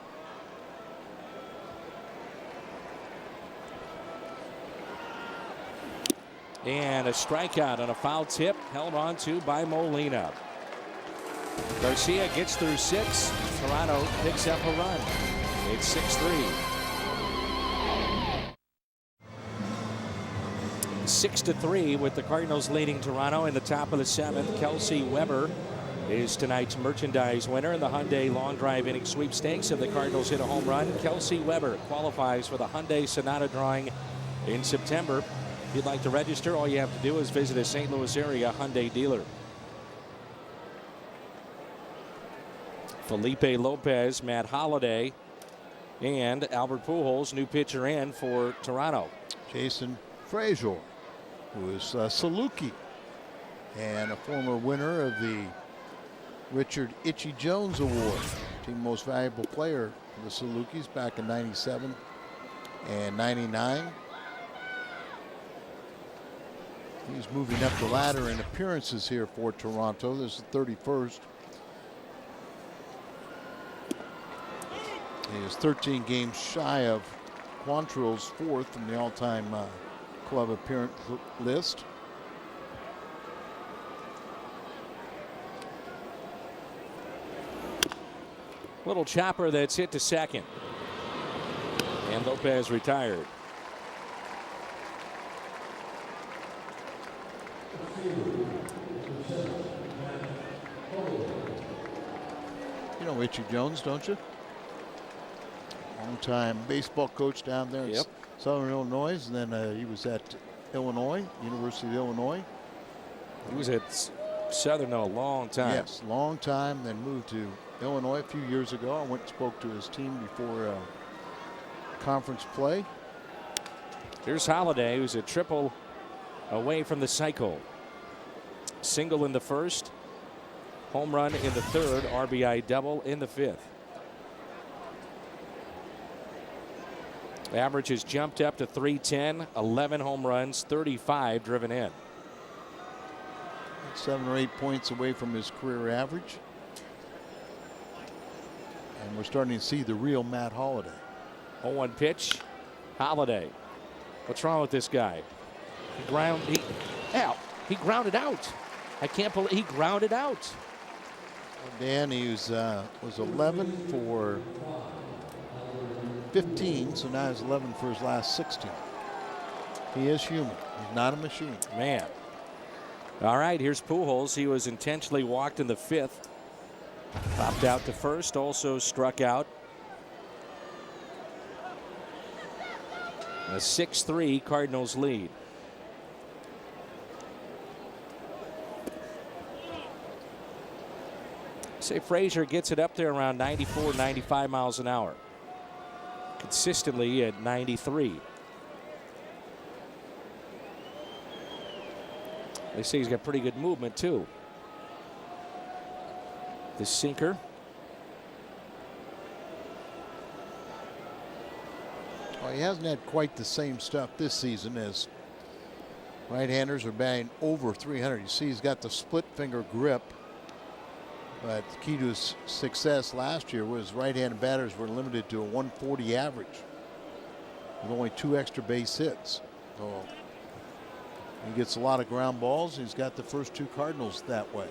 And a strikeout on a foul tip held on to by Molina. Garcia gets through 6. Toronto picks up a run. It's 6-3. 6-3 with the Cardinals leading Toronto in the top of the 7th. Kelsey Weber is tonight's merchandise winner in the Hyundai Long Drive Inning Sweepstakes. If the Cardinals hit a home run, Kelsey Weber qualifies for the Hyundai Sonata drawing in September. If you'd like to register, all you have to do is visit a St. Louis area Hyundai dealer. Felipe Lopez, Matt Holliday, and Albert Pujols, new pitcher in for Toronto. Jason Frazier, who is Saluki and a former winner of the Richard Itchy Jones Award, team most valuable player for the Salukis back in '97 and '99. He's moving up the ladder in appearances here for Toronto. This is the 31st. He is 13 games shy of Quantrill's 4th in the all-time club appearance list. Little chopper that's hit to second. And Lopez retired. You know Richie Jones, don't you? Long-time baseball coach down there in Southern Illinois, and then he was at Illinois, University of Illinois. He was at Southern a long time. Yes, long time, then moved to Illinois a few years ago. I went and spoke to his team before conference play. Here's Holliday, who's a triple away from the cycle. Single in the first, home run in the third, RBI double in the 5th. Average has jumped up to 310, 11 home runs, 35 driven in. 7 or 8 points away from his career average. And we're starting to see the real Matt Holliday. 0-1 pitch. Holiday. What's wrong with this guy? He grounded out. I can't believe he grounded out. Dan, he was 11 for 15, so now he's 11 for his last 16. He is human. He's not a machine. Man. All right, here's Pujols. He was intentionally walked in the 5th. Popped out to first, also struck out. A 6-3 Cardinals lead. Say Frazier gets it up there around 94, 95 miles an hour. Consistently at 93. They say he's got pretty good movement too. The sinker. Well, he hasn't had quite the same stuff this season as right-handers are batting over 300. You see he's got the split finger grip. But the key to his success last year was right-handed batters were limited to a 140 average with only 2 extra base hits. So he gets a lot of ground balls. He's got the first 2 Cardinals that way.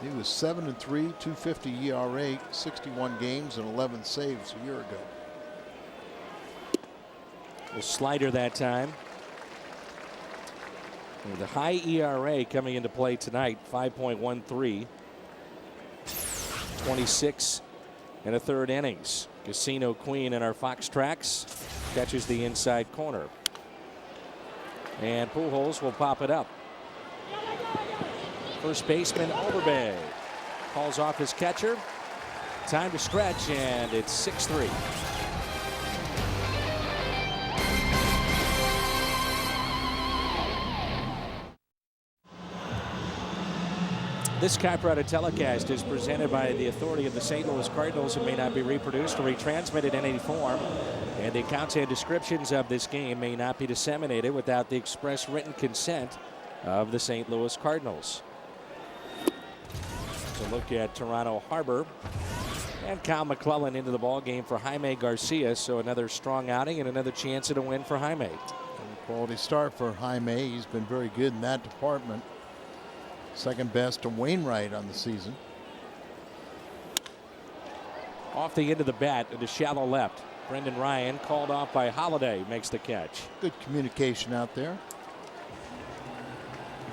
He was 7-3, 250 ERA, 61 games and 11 saves a year ago. The slider that time. And the high ERA coming into play tonight, 5.13. 26 and a third innings. Casino Queen in our Fox Tracks catches the inside corner. And Pujols will pop it up. First baseman Overbay calls off his catcher. Time to stretch, and it's 6-3. This Capretta telecast is presented by the authority of the St. Louis Cardinals and may not be reproduced or retransmitted in any form. And the accounts and descriptions of this game may not be disseminated without the express written consent of the St. Louis Cardinals. So look at Toronto Harbor. And Kyle McClellan into the ball game for Jaime Garcia. So another strong outing and another chance at a win for Jaime. Quality start for Jaime. He's been very good in that department. Second best to Wainwright on the season. Off the end of the bat into shallow left. Brendan Ryan called off by Holiday makes the catch. Good communication out there.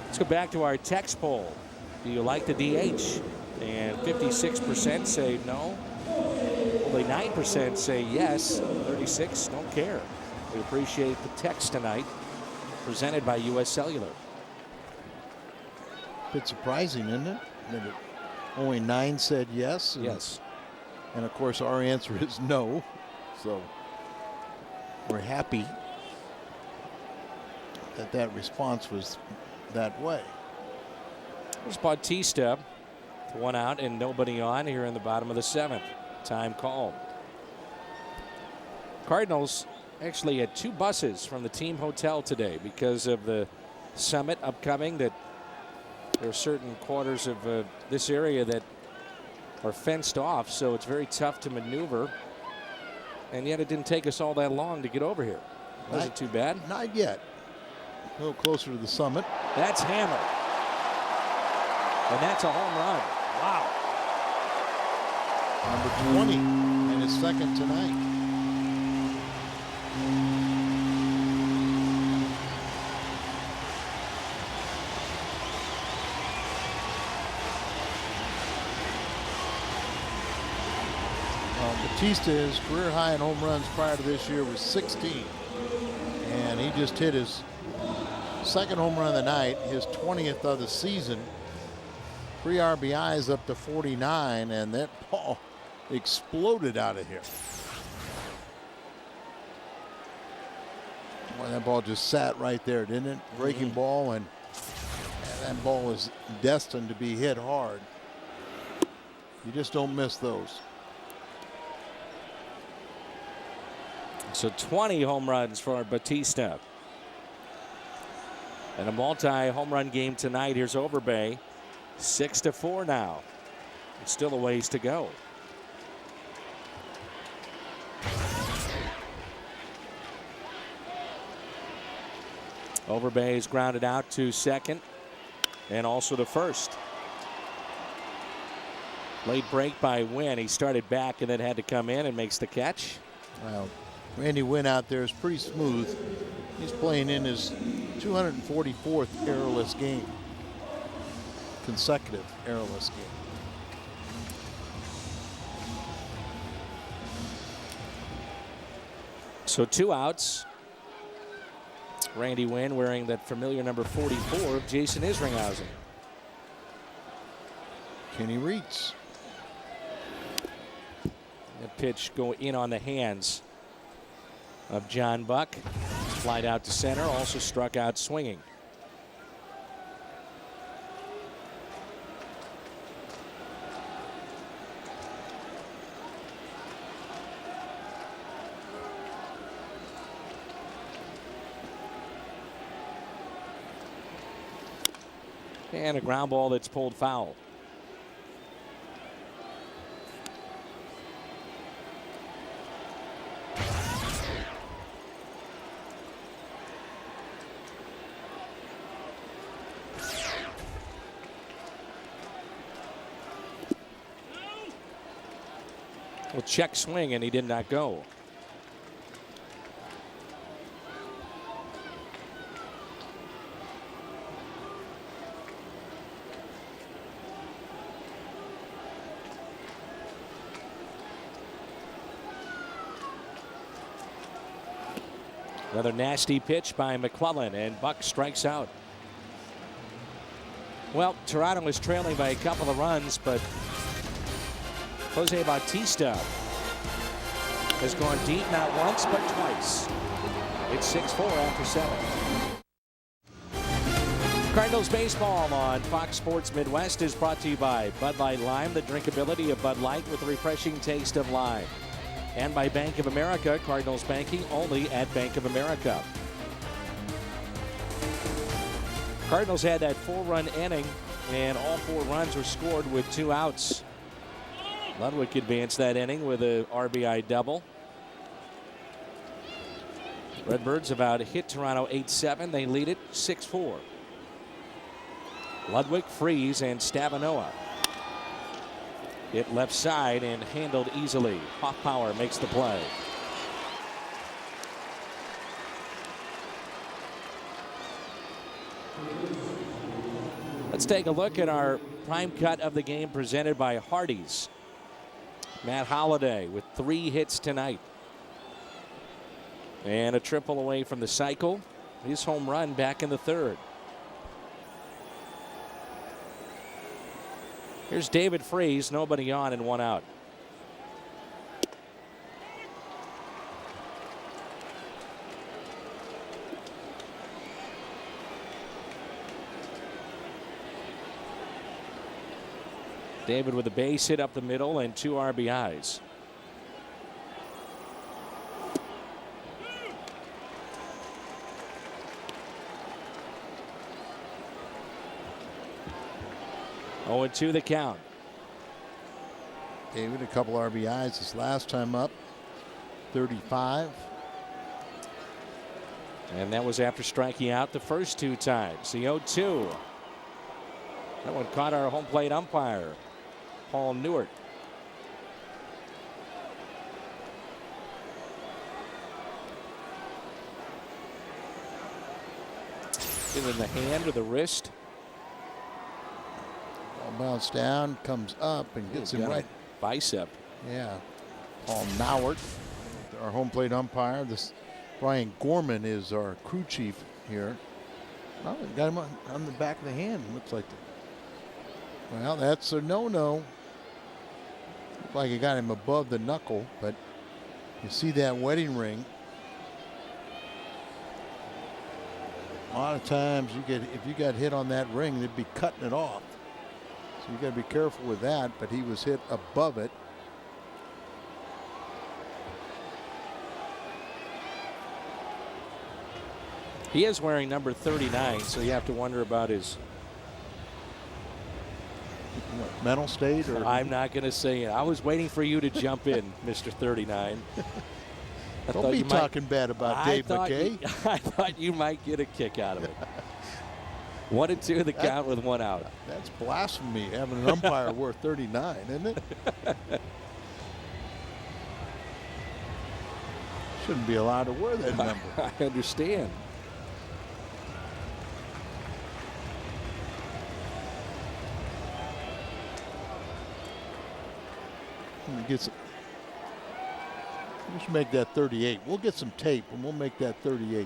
Let's go back to our text poll. Do you like the DH? And 56% say no. Only 9% say yes. 36 don't care. We appreciate the text tonight. Presented by U.S. Cellular. Bit surprising, isn't it? That only 9 said yes. Yes. And of course our answer is no. So we're happy that that response was that way. There's Bautista. 1 out and nobody on here in the bottom of the 7th. Time called. Cardinals actually had 2 buses from the team hotel today because of the summit upcoming. That there are certain quarters of this area that are fenced off, so it's very tough to maneuver. And yet it didn't take us all that long to get over here. Wasn't too bad. Not yet. A little closer to the summit. That's hammered. And that's a home run. Wow. Number 20 and his second tonight. Bautista, his career high in home runs prior to this year was 16. And he just hit his second home run of the night, his 20th of the season. 3 RBIs up to 49, and that ball exploded out of here. Well, that ball just sat right there, didn't it? Breaking ball, and that ball was destined to be hit hard. You just don't miss those. So 20 home runs for Bautista. And a multi-home run game tonight. Here's Overbay. 6-4 now. It's still a ways to go. Overbay is grounded out to second and also to first. Late break by Wynn. He started back and then had to come in and makes the catch. Well, Randy Wynn out there is pretty smooth. He's playing in his 244th errorless game. Consecutive errorless game. So 2 outs. Randy Wynn wearing that familiar number 44 of Jason Isringhausen. Kenny Reitz. The pitch go in on the hands of John Buck. Flied out to center, also struck out swinging. And a ground ball that's pulled foul. Well, check swing, and he did not go. Another nasty pitch by McClellan, and Buck strikes out. Well, Toronto was trailing by a couple of runs, but Jose Bautista has gone deep not once but twice. It's 6-4 after 7. Cardinals baseball on Fox Sports Midwest is brought to you by Bud Light Lime, the drinkability of Bud Light with a refreshing taste of lime. And by Bank of America, Cardinals banking only at Bank of America. Cardinals had that 4-run inning, and all 4 runs were scored with 2 outs. Ludwig advanced that inning with a RBI double. Redbirds about hit Toronto 8-7. They lead it 6-4. Ludwig, Freeze, and Stavanoa. Hit left side and handled easily. Hoffpower makes the play. Let's take a look at our prime cut of the game presented by Hardee's. Matt Holliday with 3 hits tonight. And a triple away from the cycle. His home run back in the 3rd. Here's David Freese, nobody on and 1 out. David with a base hit up the middle and 2 RBIs. Oh, and 2 the count. David, a couple RBIs his last time up. 35. And that was after striking out the first 2 times. The 0-2. That one caught our home plate umpire, Paul Newart. Either in the hand or the wrist. Ball bounced down, comes up, and gets him right. Bicep. Yeah. Paul Newart, our home plate umpire. This Brian Gorman is our crew chief here. Well, we got him on the back of the hand. Looks like. Well, that's a no-no. Looked like he got him above the knuckle, but you see that wedding ring. A lot of times if you got hit on that ring, they'd be cutting it off. So you got to be careful with that, but he was hit above it. He is wearing number 39, so you have to wonder about his mental state. Or I'm not going to say it. I was waiting for you to jump in, Mr. 39. Don't be talking bad about Dave McKay. I thought you might get a kick out of it. 1-2 the count with 1 out. That's blasphemy, having an umpire worth 39, isn't it? Shouldn't be allowed to wear that number. I understand. We should make that 38. We'll get some tape and we'll make that 38.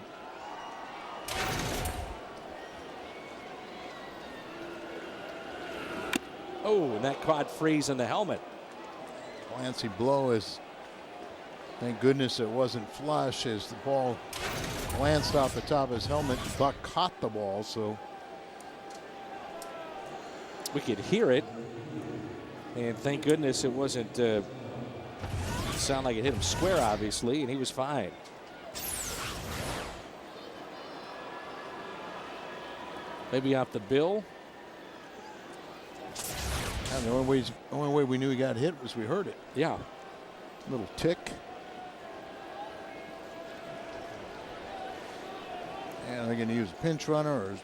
Oh, and that caught Freeze in the helmet. Clancy blow is, thank goodness it wasn't flush as the ball glanced off the top of his helmet. Buck caught the ball, so. We could hear it. And thank goodness it wasn't sound like it hit him square, obviously, and he was fine. Maybe off the bill. And the only way we knew he got hit was we heard it. Yeah. Little tick. And they're going to use a pinch runner, or is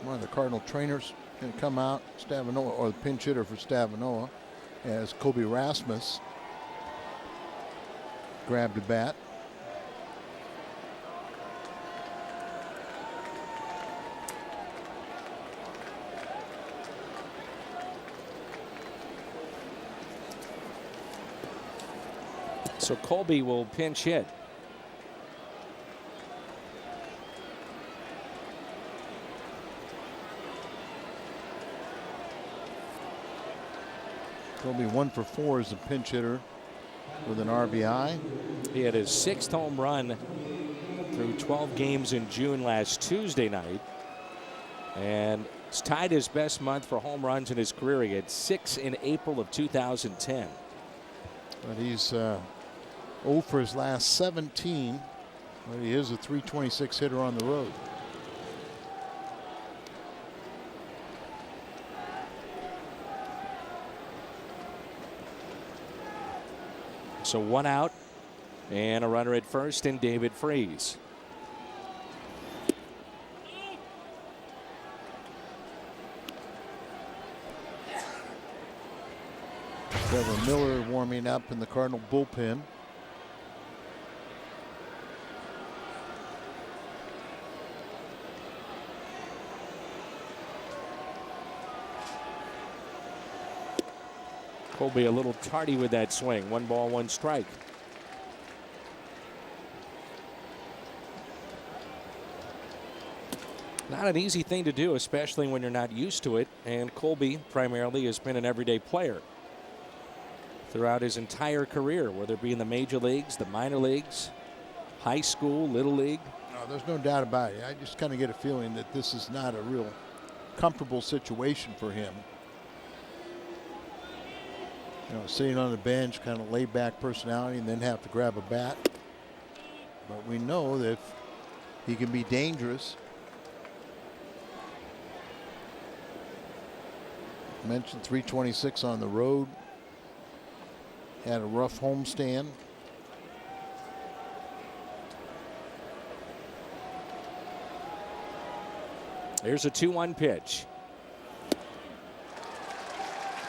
one of the Cardinal trainers going to come out, Stavanoa, or the pinch hitter for Stavanoa, as Kobe Rasmus grabbed the bat. So Colby will pinch hit. Colby 1 for 4 as a pinch hitter with an RBI. He had his 6th home run through 12 games in June last Tuesday night. And it's tied his best month for home runs in his career. He had 6 in April of 2010. But he's 0 for his last 17. But he is a .326 hitter on the road. So 1 out and a runner at first in David Freese. Trevor Miller warming up in the Cardinal bullpen. Colby a little tardy with that swing. 1 ball, 1 strike. Not an easy thing to do, especially when you're not used to it. And Colby primarily has been an everyday player throughout his entire career, whether it be in the major leagues, the minor leagues, high school, little league. No, there's no doubt about it. I just kind of get a feeling that this is not a real comfortable situation for him. You know, sitting on the bench, kind of laid back personality, and then have to grab a bat. But we know that he can be dangerous. I mentioned .326 on the road. Had a rough homestand. Here's a 2-1 pitch.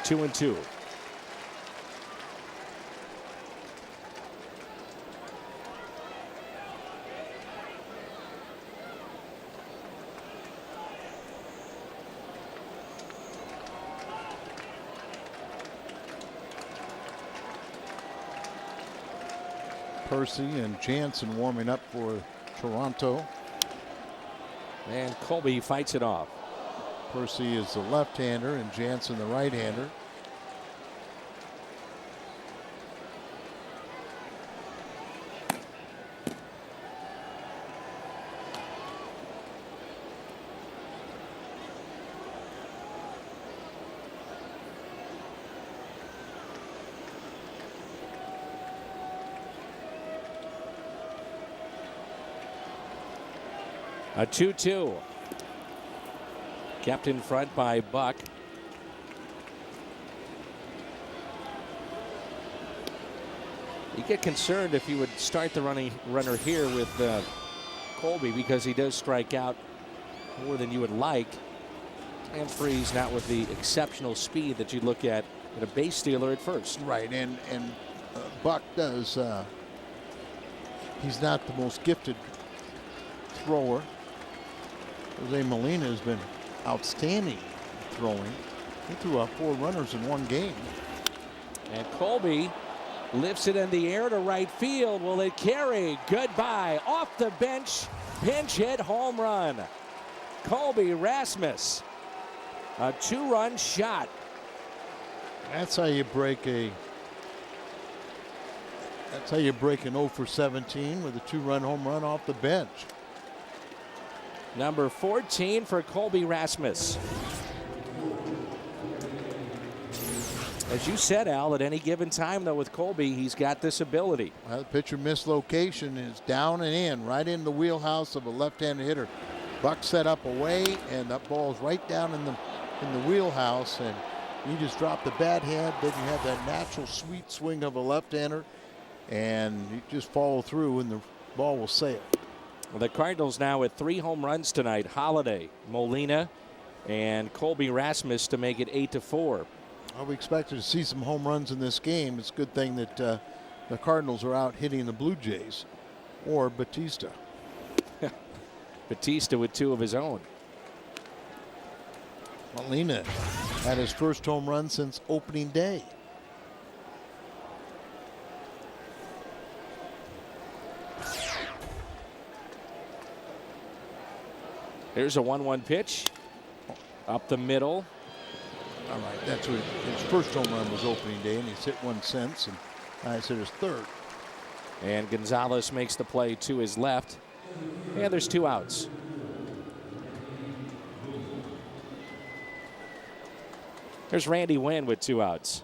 2-2. Percy and Jansen warming up for Toronto. And Colby fights it off. Percy is the left-hander and Jansen the right-hander. A 2-2. Kept in front by Buck. You get concerned if you would start the runner here with Colby, because he does strike out more than you would like. And Freeze not with the exceptional speed that you look at in a base stealer at first. Right, and Buck does. He's not the most gifted thrower. Jose Molina has been outstanding throwing. He threw out 4 runners in 1 game. And Colby lifts it in the air to right field. Will it carry? Goodbye. Off the bench. Pinch hit home run. Colby Rasmus. A 2-run shot. That's how you break an 0 for 17 with a 2-run home run off the bench. Number 14 for Colby Rasmus. As you said, Al, at any given time, though, with Colby, he's got this ability. Well, the pitcher mislocation is down and in, right in the wheelhouse of a left-handed hitter. Buck set up away, and that ball's right down in the wheelhouse, and you just drop the bat hand. Then you have that natural sweet swing of a left-hander, and you just follow through, and the ball will sail. Well, the Cardinals now with 3 home runs tonight. Holiday, Molina, and Colby Rasmus to make it 8-4. Well, we expected to see some home runs in this game. It's a good thing that the Cardinals are out hitting the Blue Jays or Batista. Batista with 2 of his own. Molina had his first home run since opening day. Here's a 1-1 pitch. Up the middle. All right, that's what his first home run was opening day, and he's hit one since, and I said his third. And Gonzalez makes the play to his left. And there's 2 outs. There's Randy Wynn with 2 outs.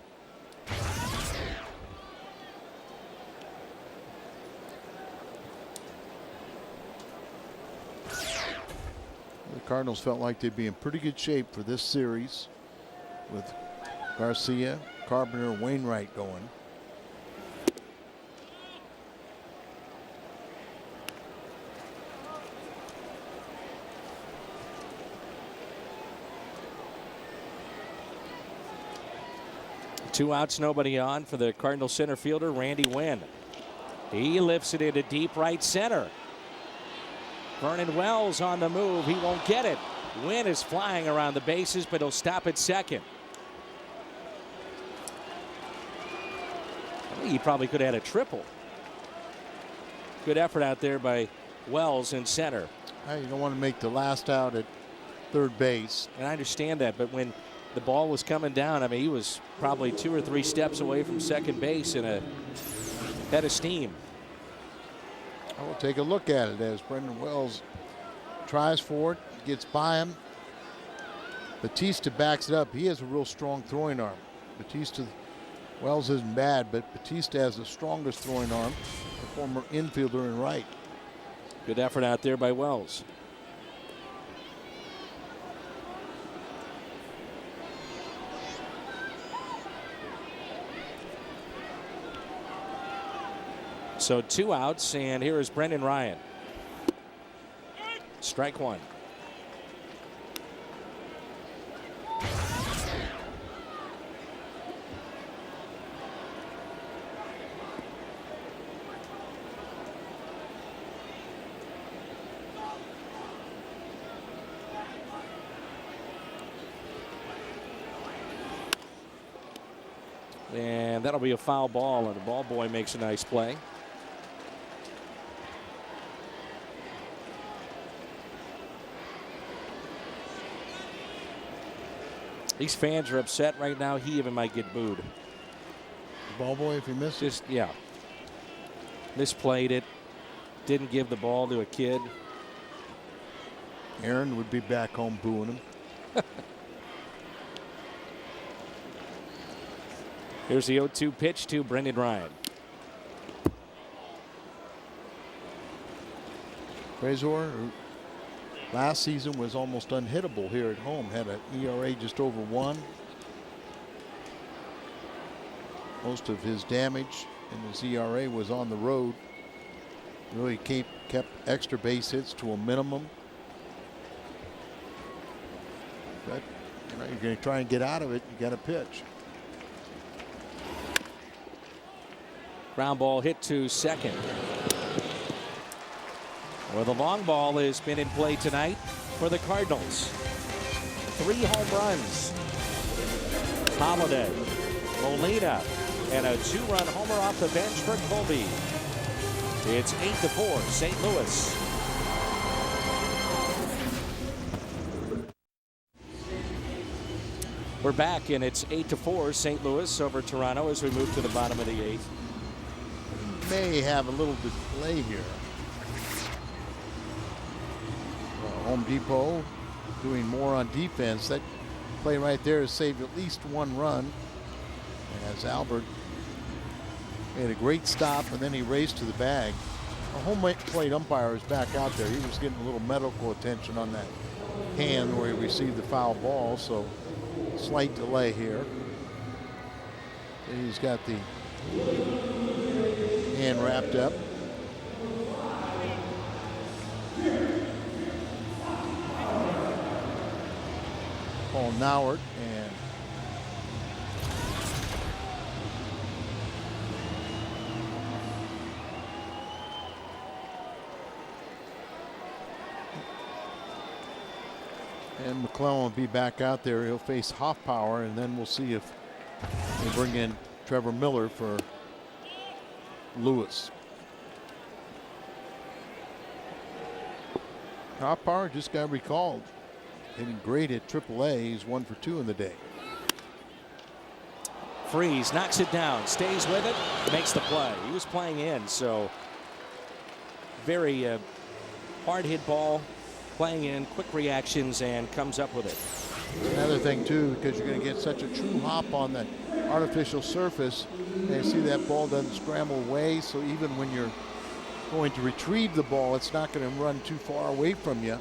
The Cardinals felt like they'd be in pretty good shape for this series with Garcia, Carpenter, and Wainwright going. Two outs, nobody on for the Cardinal center fielder, Randy Wynn. He lifts it into deep right center. Vernon Wells on the move. He won't get it. Wynn is flying around the bases, but he'll stop at second. I think he probably could have had a triple. Good effort out there by Wells in center. You don't want to make the last out at third base. And I understand that, but when the ball was coming down, I mean, he was probably 2 or 3 steps away from second base in a head of steam. We'll take a look at it as Brendan Wells tries for it, gets by him. Batista backs it up. He has a real strong throwing arm. Wells isn't bad, but Batista has the strongest throwing arm, the former infielder in right. Good effort out there by Wells. So 2 outs, and here is Brendan Ryan. Strike 1. And that'll be a foul ball, and the ball boy makes a nice play. These fans are upset right now. He even might get booed. Ball boy, if he missed it. Just, yeah. Misplayed it. Didn't give the ball to a kid. Aaron would be back home booing him. Here's the 0-2 pitch to Brendan Ryan. Razor, last season was almost unhittable here at home. Had an ERA just over 1. Most of his damage and his ERA was on the road. Really kept extra base hits to a minimum. But you're going to try and get out of it. You got to pitch. Ground ball hit to second. Well, the long ball has been in play tonight for the Cardinals. 3 home runs. Holiday, Molina, and a 2-run homer off the bench for Colby. It's 8-4 St. Louis. We're back, and it's 8-4 St. Louis over Toronto as we move to the bottom of the 8th. May have a little delay here. Home Depot doing more on defense. That play right there has saved at least 1 run. As Albert made a great stop, and then he raced to the bag. A home plate umpire is back out there. He was getting a little medical attention on that hand where he received the foul ball, so slight delay here. He's got the hand wrapped up. Paul Nowert and McClellan will be back out there. He'll face Hoffpower, and then we'll see if they bring in Trevor Miller for Lewis. Hoffpower just got recalled. Hitting great at AAA. He's 1 for 2 in the day. Freeze knocks it down, stays with it, makes the play. He was playing in, so very hard hit ball, playing in, quick reactions, and comes up with it. Another thing too, because you're going to get such a true hop on the artificial surface, and you see that ball doesn't scramble away, so even when you're going to retrieve the ball, it's not going to run too far away from you.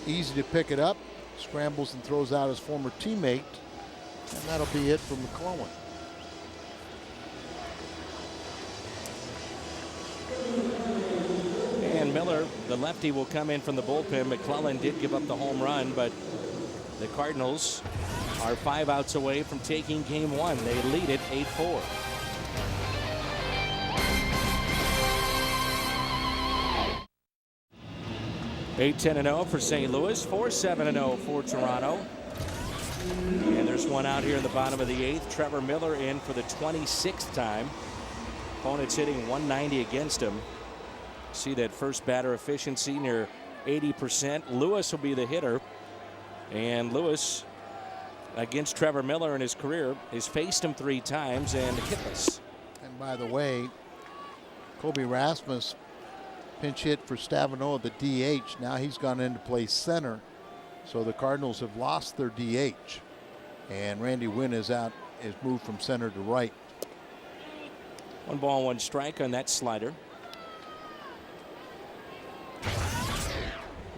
Easy to pick it up, scrambles and throws out his former teammate, and that'll be it for McClellan. And Miller, the lefty, will come in from the bullpen. McClellan did give up the home run, but the Cardinals are 5 outs away from taking game 1. They lead it 8-4. Eight 10-0 for St. Louis, 4-7-0 for Toronto. And there's one out here in the bottom of the 8th. Trevor Miller in for the 26th time. Opponents hitting 190 against him. See that first batter efficiency near 80%. Lewis will be the hitter. And Lewis, against Trevor Miller in his career, has faced him 3 times and hitless. And by the way, Kobe Rasmus pinch hit for Stavino, the DH. Now he's gone in to play center. So the Cardinals have lost their DH. And Randy Wynn is moved from center to right. 1 ball, 1 strike on that slider.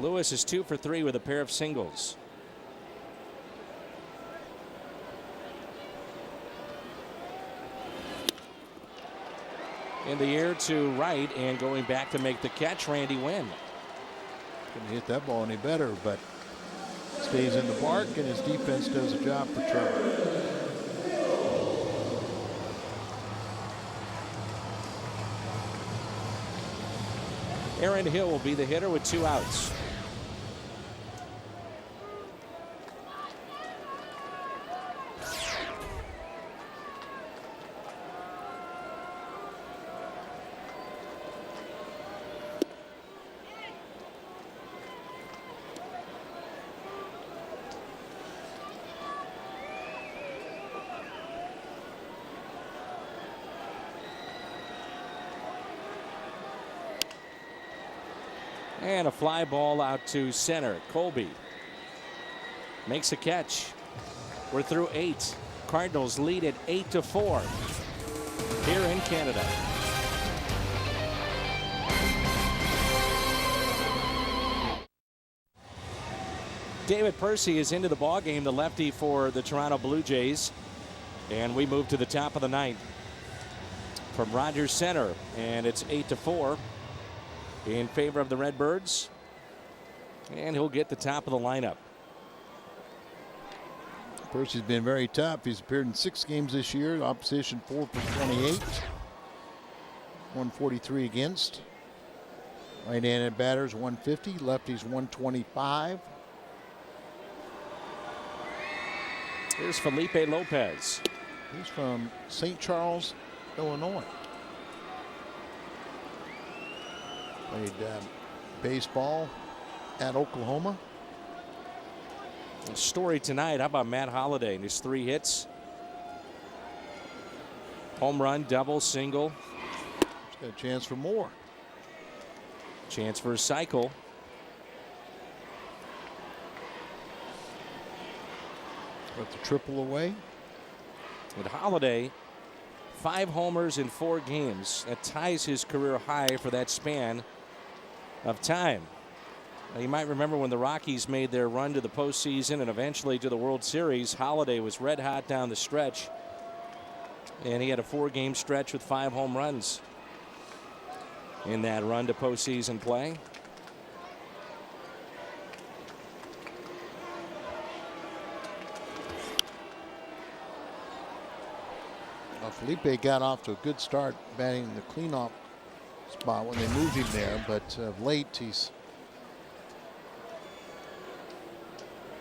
Lewis is 2 for 3 with a pair of singles. In the air to right and going back to make the catch, Randy Wynn. Couldn't hit that ball any better, but stays in the bark, and his defense does a job for Trevor. Aaron Hill will be the hitter with 2 outs. And a fly ball out to center. Colby makes a catch. We're through 8. Cardinals lead it 8-4 here in Canada. David Percy is into the ballgame, the lefty for the Toronto Blue Jays. And we move to the top of the 9th. from Rogers Center, and it's 8-4 in favor of the Redbirds. And he'll get the top of the lineup. Percy's been very tough. He's appeared in 6 games this year. Opposition 4 for 28. 143 against. Right-handed batters 150. Lefties 125. Here's Felipe Lopez. He's from St. Charles, Illinois. Played baseball at Oklahoma. Story tonight. How about Matt Holliday and his 3 hits? Home run, double, single. He's got a chance for more. Chance for a cycle. Got the triple away. With Holliday, 5 homers in 4 games. That ties his career high for that span of time. Now, you might remember when the Rockies made their run to the postseason and eventually to the World Series. Holliday was red hot down the stretch, and he had a 4-game stretch with 5 home runs in that run to postseason play. Well, Felipe got off to a good start batting the cleanup spot when they moved him there, but of late he's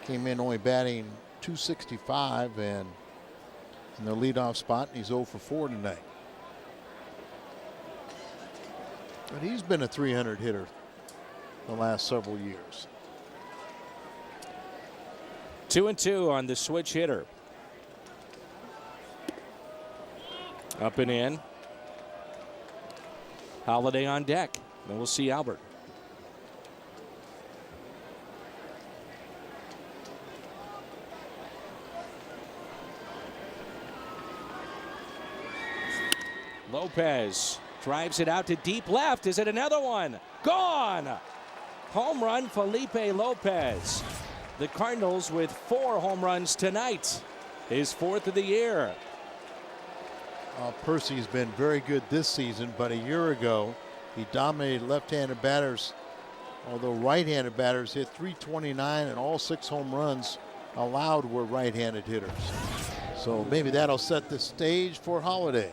came in only batting .265 and in the leadoff spot, and he's 0 for 4 tonight. But he's been a 300 hitter the last several years. 2-2 on the switch hitter. Up and in. Holliday on deck. Then we'll see Albert. Lopez drives it out to deep left. Is it another one? Gone! Home run, Felipe Lopez. The Cardinals with 4 home runs tonight. His 4th of the year. Percy's been very good this season, but a year ago he dominated left-handed batters, although right-handed batters hit .329 and all 6 home runs allowed were right-handed hitters. So maybe that'll set the stage for Holliday.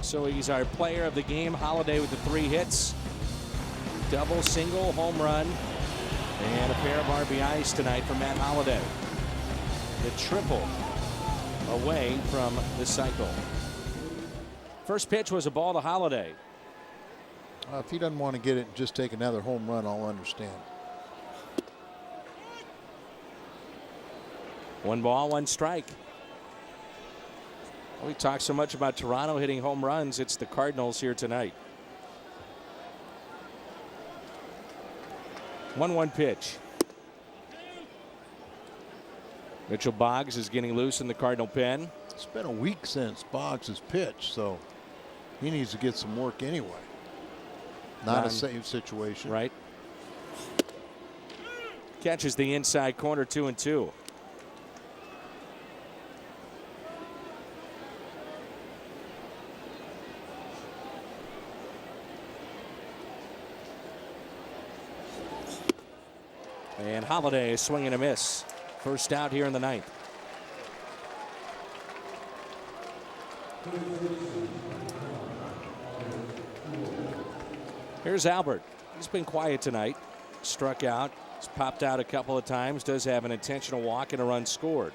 So he's our player of the game. Holliday with the 3 hits. Double, single, home run, and a pair of RBIs tonight for Matt Holliday. The triple away from the cycle. First pitch was a ball to Holliday. If he doesn't want to get it and just take another home run, I'll understand. 1 ball, 1 strike. We talk so much about Toronto hitting home runs. It's the Cardinals here tonight. 1-1 pitch. Mitchell Boggs is getting loose in the Cardinal pen. It's been a week since Boggs has pitched, so he needs to get some work anyway. Not a save situation. Right. Catches the inside corner, 2-2. And Holliday is swinging a miss. First out here in the 9th. Here's Albert. He's been quiet tonight. Struck out. He's popped out a couple of times. Does have an intentional walk and a run scored.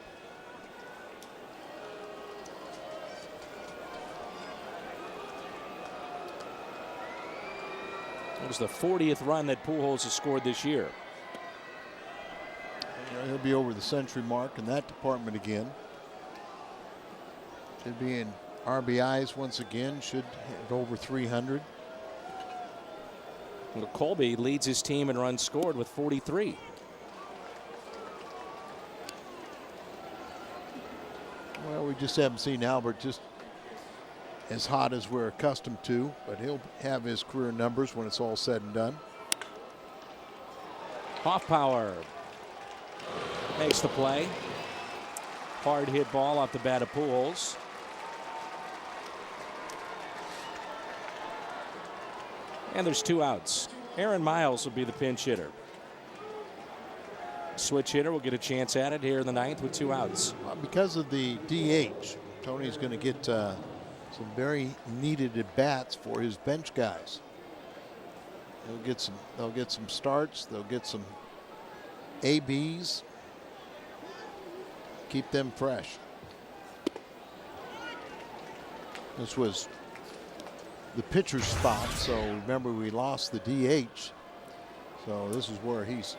It was the 40th run that Pujols has scored this year. He'll be over the century mark in that department again. Should be in RBIs once again. Should hit over 300. Well, Colby leads his team in runs scored with 43. Well, we just haven't seen Albert just as hot as we're accustomed to, but he'll have his career numbers when it's all said and done. Off power. Makes the play. Hard hit ball off the bat of Pujols. And there's 2 outs. Aaron Miles will be the pinch hitter. Switch hitter will get a chance at it here in the 9th with 2 outs. Well, because of the DH, Tony's going to get some very needed at bats for his bench guys. They'll get some starts. They'll get some ABs. Keep them fresh. This was the pitcher's spot, so remember we lost the DH. So this is where he's.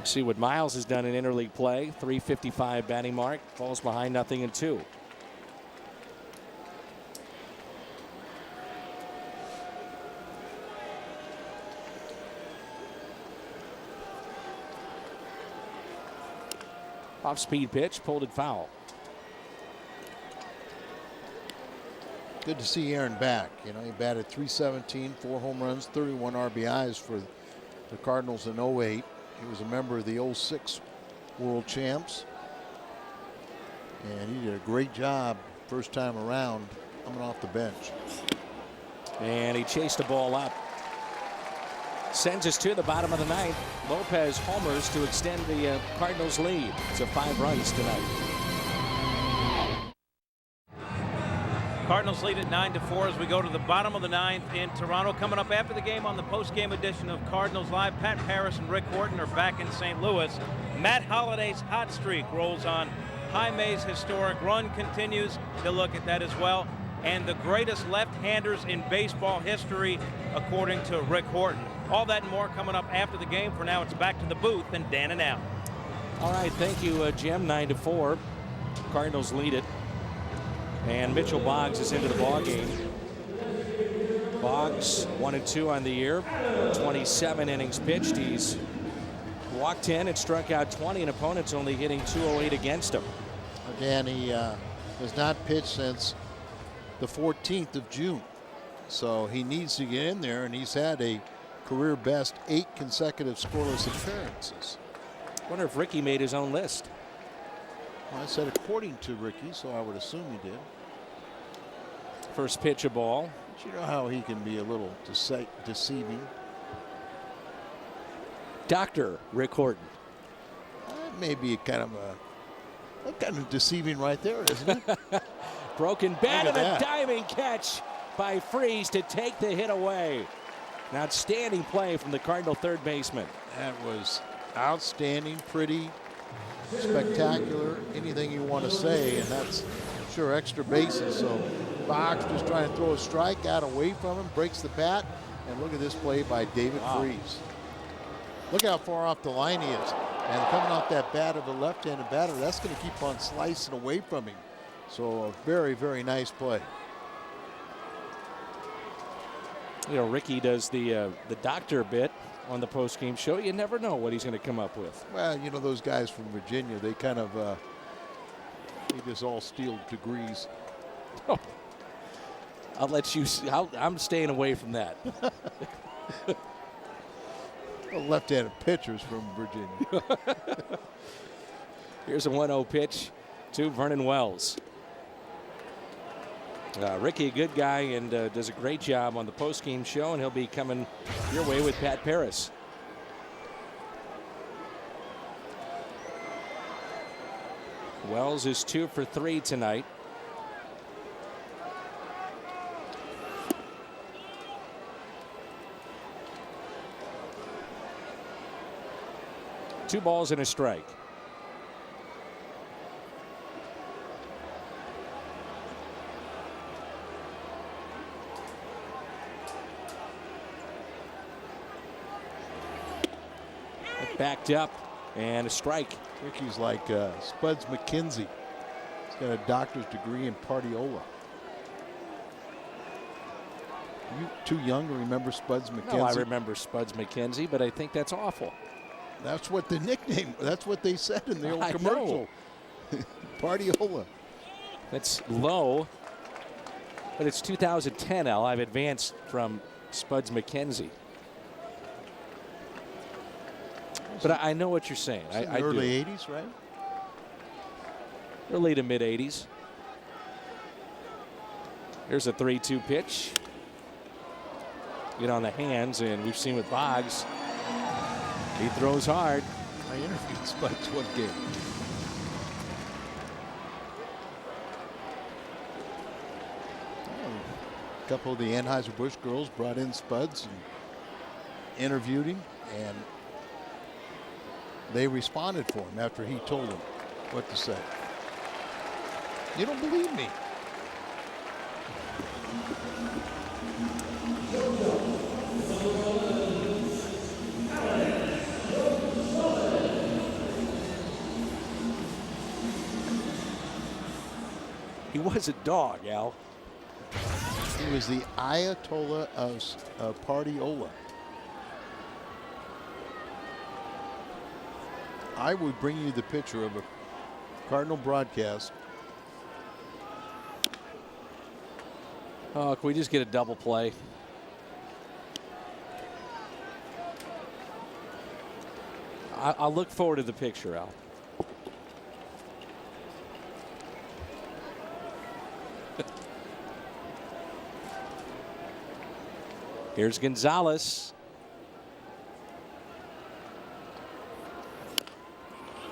See what Miles has done in interleague play. .355 batting mark. Falls behind 0-2. Off-speed pitch, pulled it foul. Good to see Aaron back. You know, he batted .317, 4 home runs, 31 RBIs for the Cardinals in 08. He was a member of the 06 World Champs. And he did a great job first time around coming off the bench. And he chased the ball up. Sends us to the bottom of the 9th. Lopez homers to extend the Cardinals lead to 5 runs tonight. Cardinals lead at 9-4 as we go to the bottom of the 9th in Toronto. Coming up after the game on the post-game edition of Cardinals Live, Pat Paris and Rick Horton are back in St. Louis. Matt Holliday's hot streak rolls on. Jaime's historic run continues. They'll look at that as well. And the greatest left-handers in baseball history, according to Rick Horton. All that and more coming up after the game. For now, it's back to the booth and Dan and Al. All right, thank you, Jim. 9-4. Cardinals lead it. And Mitchell Boggs is into the ball game. Boggs 1-2 on the year, 27 innings pitched. He's walked 10 and struck out 20, and opponents only hitting .208 against him. Again, he has not pitched since the 14th of June. So he needs to get in there, and he's had a career best 8 consecutive scoreless appearances. I wonder if Ricky made his own list. Well, I said according to Ricky, so I would assume he did. First pitch, a ball. But you know how he can be a little deceiving. Dr. Rick Horton. That may be kind of deceiving right there, isn't it? Broken bat and a that. diving catch by Freese to take the hit away. An outstanding play from the Cardinal third baseman. That was outstanding, pretty, spectacular, anything you want to say, and that's sure extra bases. So Boggs just trying to throw a strike out away from him, breaks the bat, and look at this play by David Freese. Look how far off the line he is. And coming off that bat of a left-handed batter, that's going to keep on slicing away from him. So a very, very nice play. You know, Ricky does the doctor bit on the post-game show. You never know what he's going to come up with. Well, you know, those guys from Virginia, they kind of, they just all steal degrees. Oh, I'll let you, I'm staying away from that. Well, left-handed pitchers from Virginia. Here's a 1-0 pitch to Vernon Wells. Ricky, a good guy, and does a great job on the post-game show, and he'll be coming your way with Pat Paris. Wells is 2 for 3 tonight. Two balls and a strike. Backed up and a strike. Ricky's like Spuds McKenzie. He's got a doctor's degree in Partiola. You too young to remember Spuds McKenzie? No, I remember Spuds McKenzie, but I think that's awful. That's what the nickname, that's what they said in the old commercial. Partiola. That's low, but it's 2010, Al. I've advanced from Spuds McKenzie. But I know what you're saying. I early do. 80s, right? Early to mid 80s. Here's a 3-2 pitch. Get on the hands, and we've seen with Boggs, he throws hard. I interviewed Spuds one game. A couple of the Anheuser-Busch girls brought in Spuds and interviewed him, and they responded for him after he told them what to say. You don't believe me? He was a dog, Al. He was the Ayatollah of Partyola. I would bring you the picture of a Cardinal broadcast. Oh, can we just get a double play? I'll look forward to the picture, Al. Here's Gonzalez.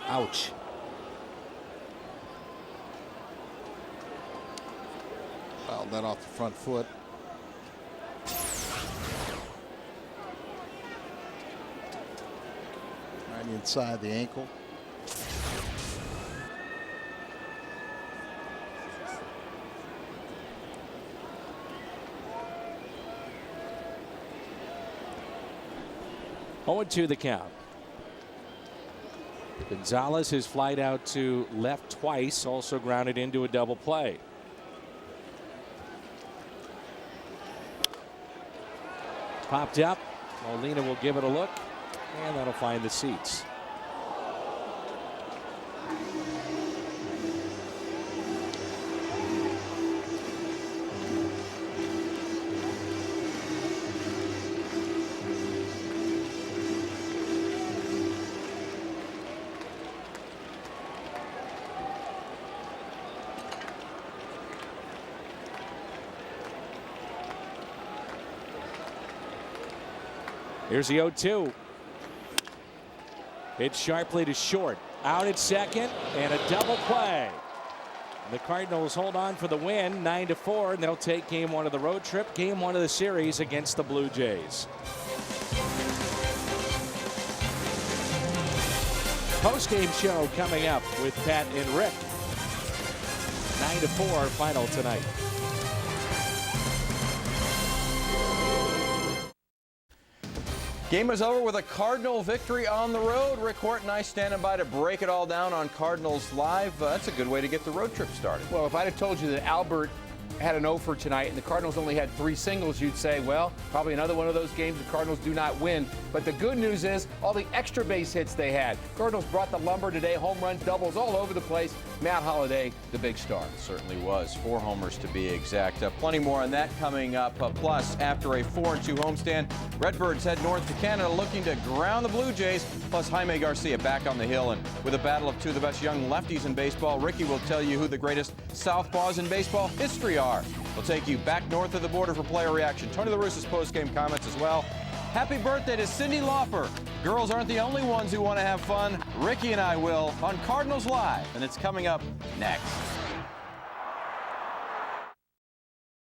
Ouch. Fouled that off the front foot. Right inside the ankle. Oh, 2 the count. Gonzalez, his flight out to left twice, also grounded into a double play. Popped up. Molina will give it a look, and that'll find the seats. Here's the 0-2. Hit sharply to short. Out at second, and a double play. The Cardinals hold on for the win, 9-4, and they'll take game 1 of the road trip, game 1 of the series against the Blue Jays. Post-game show coming up with Pat and Rick. 9-4 final tonight. Game is over with a Cardinal victory on the road. Rick Hort and I standing by to break it all down on Cardinals Live. That's a good way to get the road trip started. Well, if I'd have told you that Albert had an 0 for tonight and the Cardinals only had 3 singles, you'd say, well, probably another one of those games the Cardinals do not win. But the good news is all the extra base hits they had. Cardinals brought the lumber today, home runs, doubles all over the place. Matt Holliday, the big star. Certainly was. 4 homers to be exact. Plenty more on that coming up. Plus, after a 4-2 homestand, Redbirds head north to Canada looking to ground the Blue Jays. Plus, Jaime Garcia back on the hill. And with a battle of 2 of the best young lefties in baseball, Ricky will tell you who the greatest southpaws in baseball history are. We'll take you back north of the border for player reaction. Tony La Russa's post-game comments as well. Happy birthday to Cyndi Lauper. Girls aren't the only ones who want to have fun. Ricky and I will on Cardinals Live, and it's coming up next.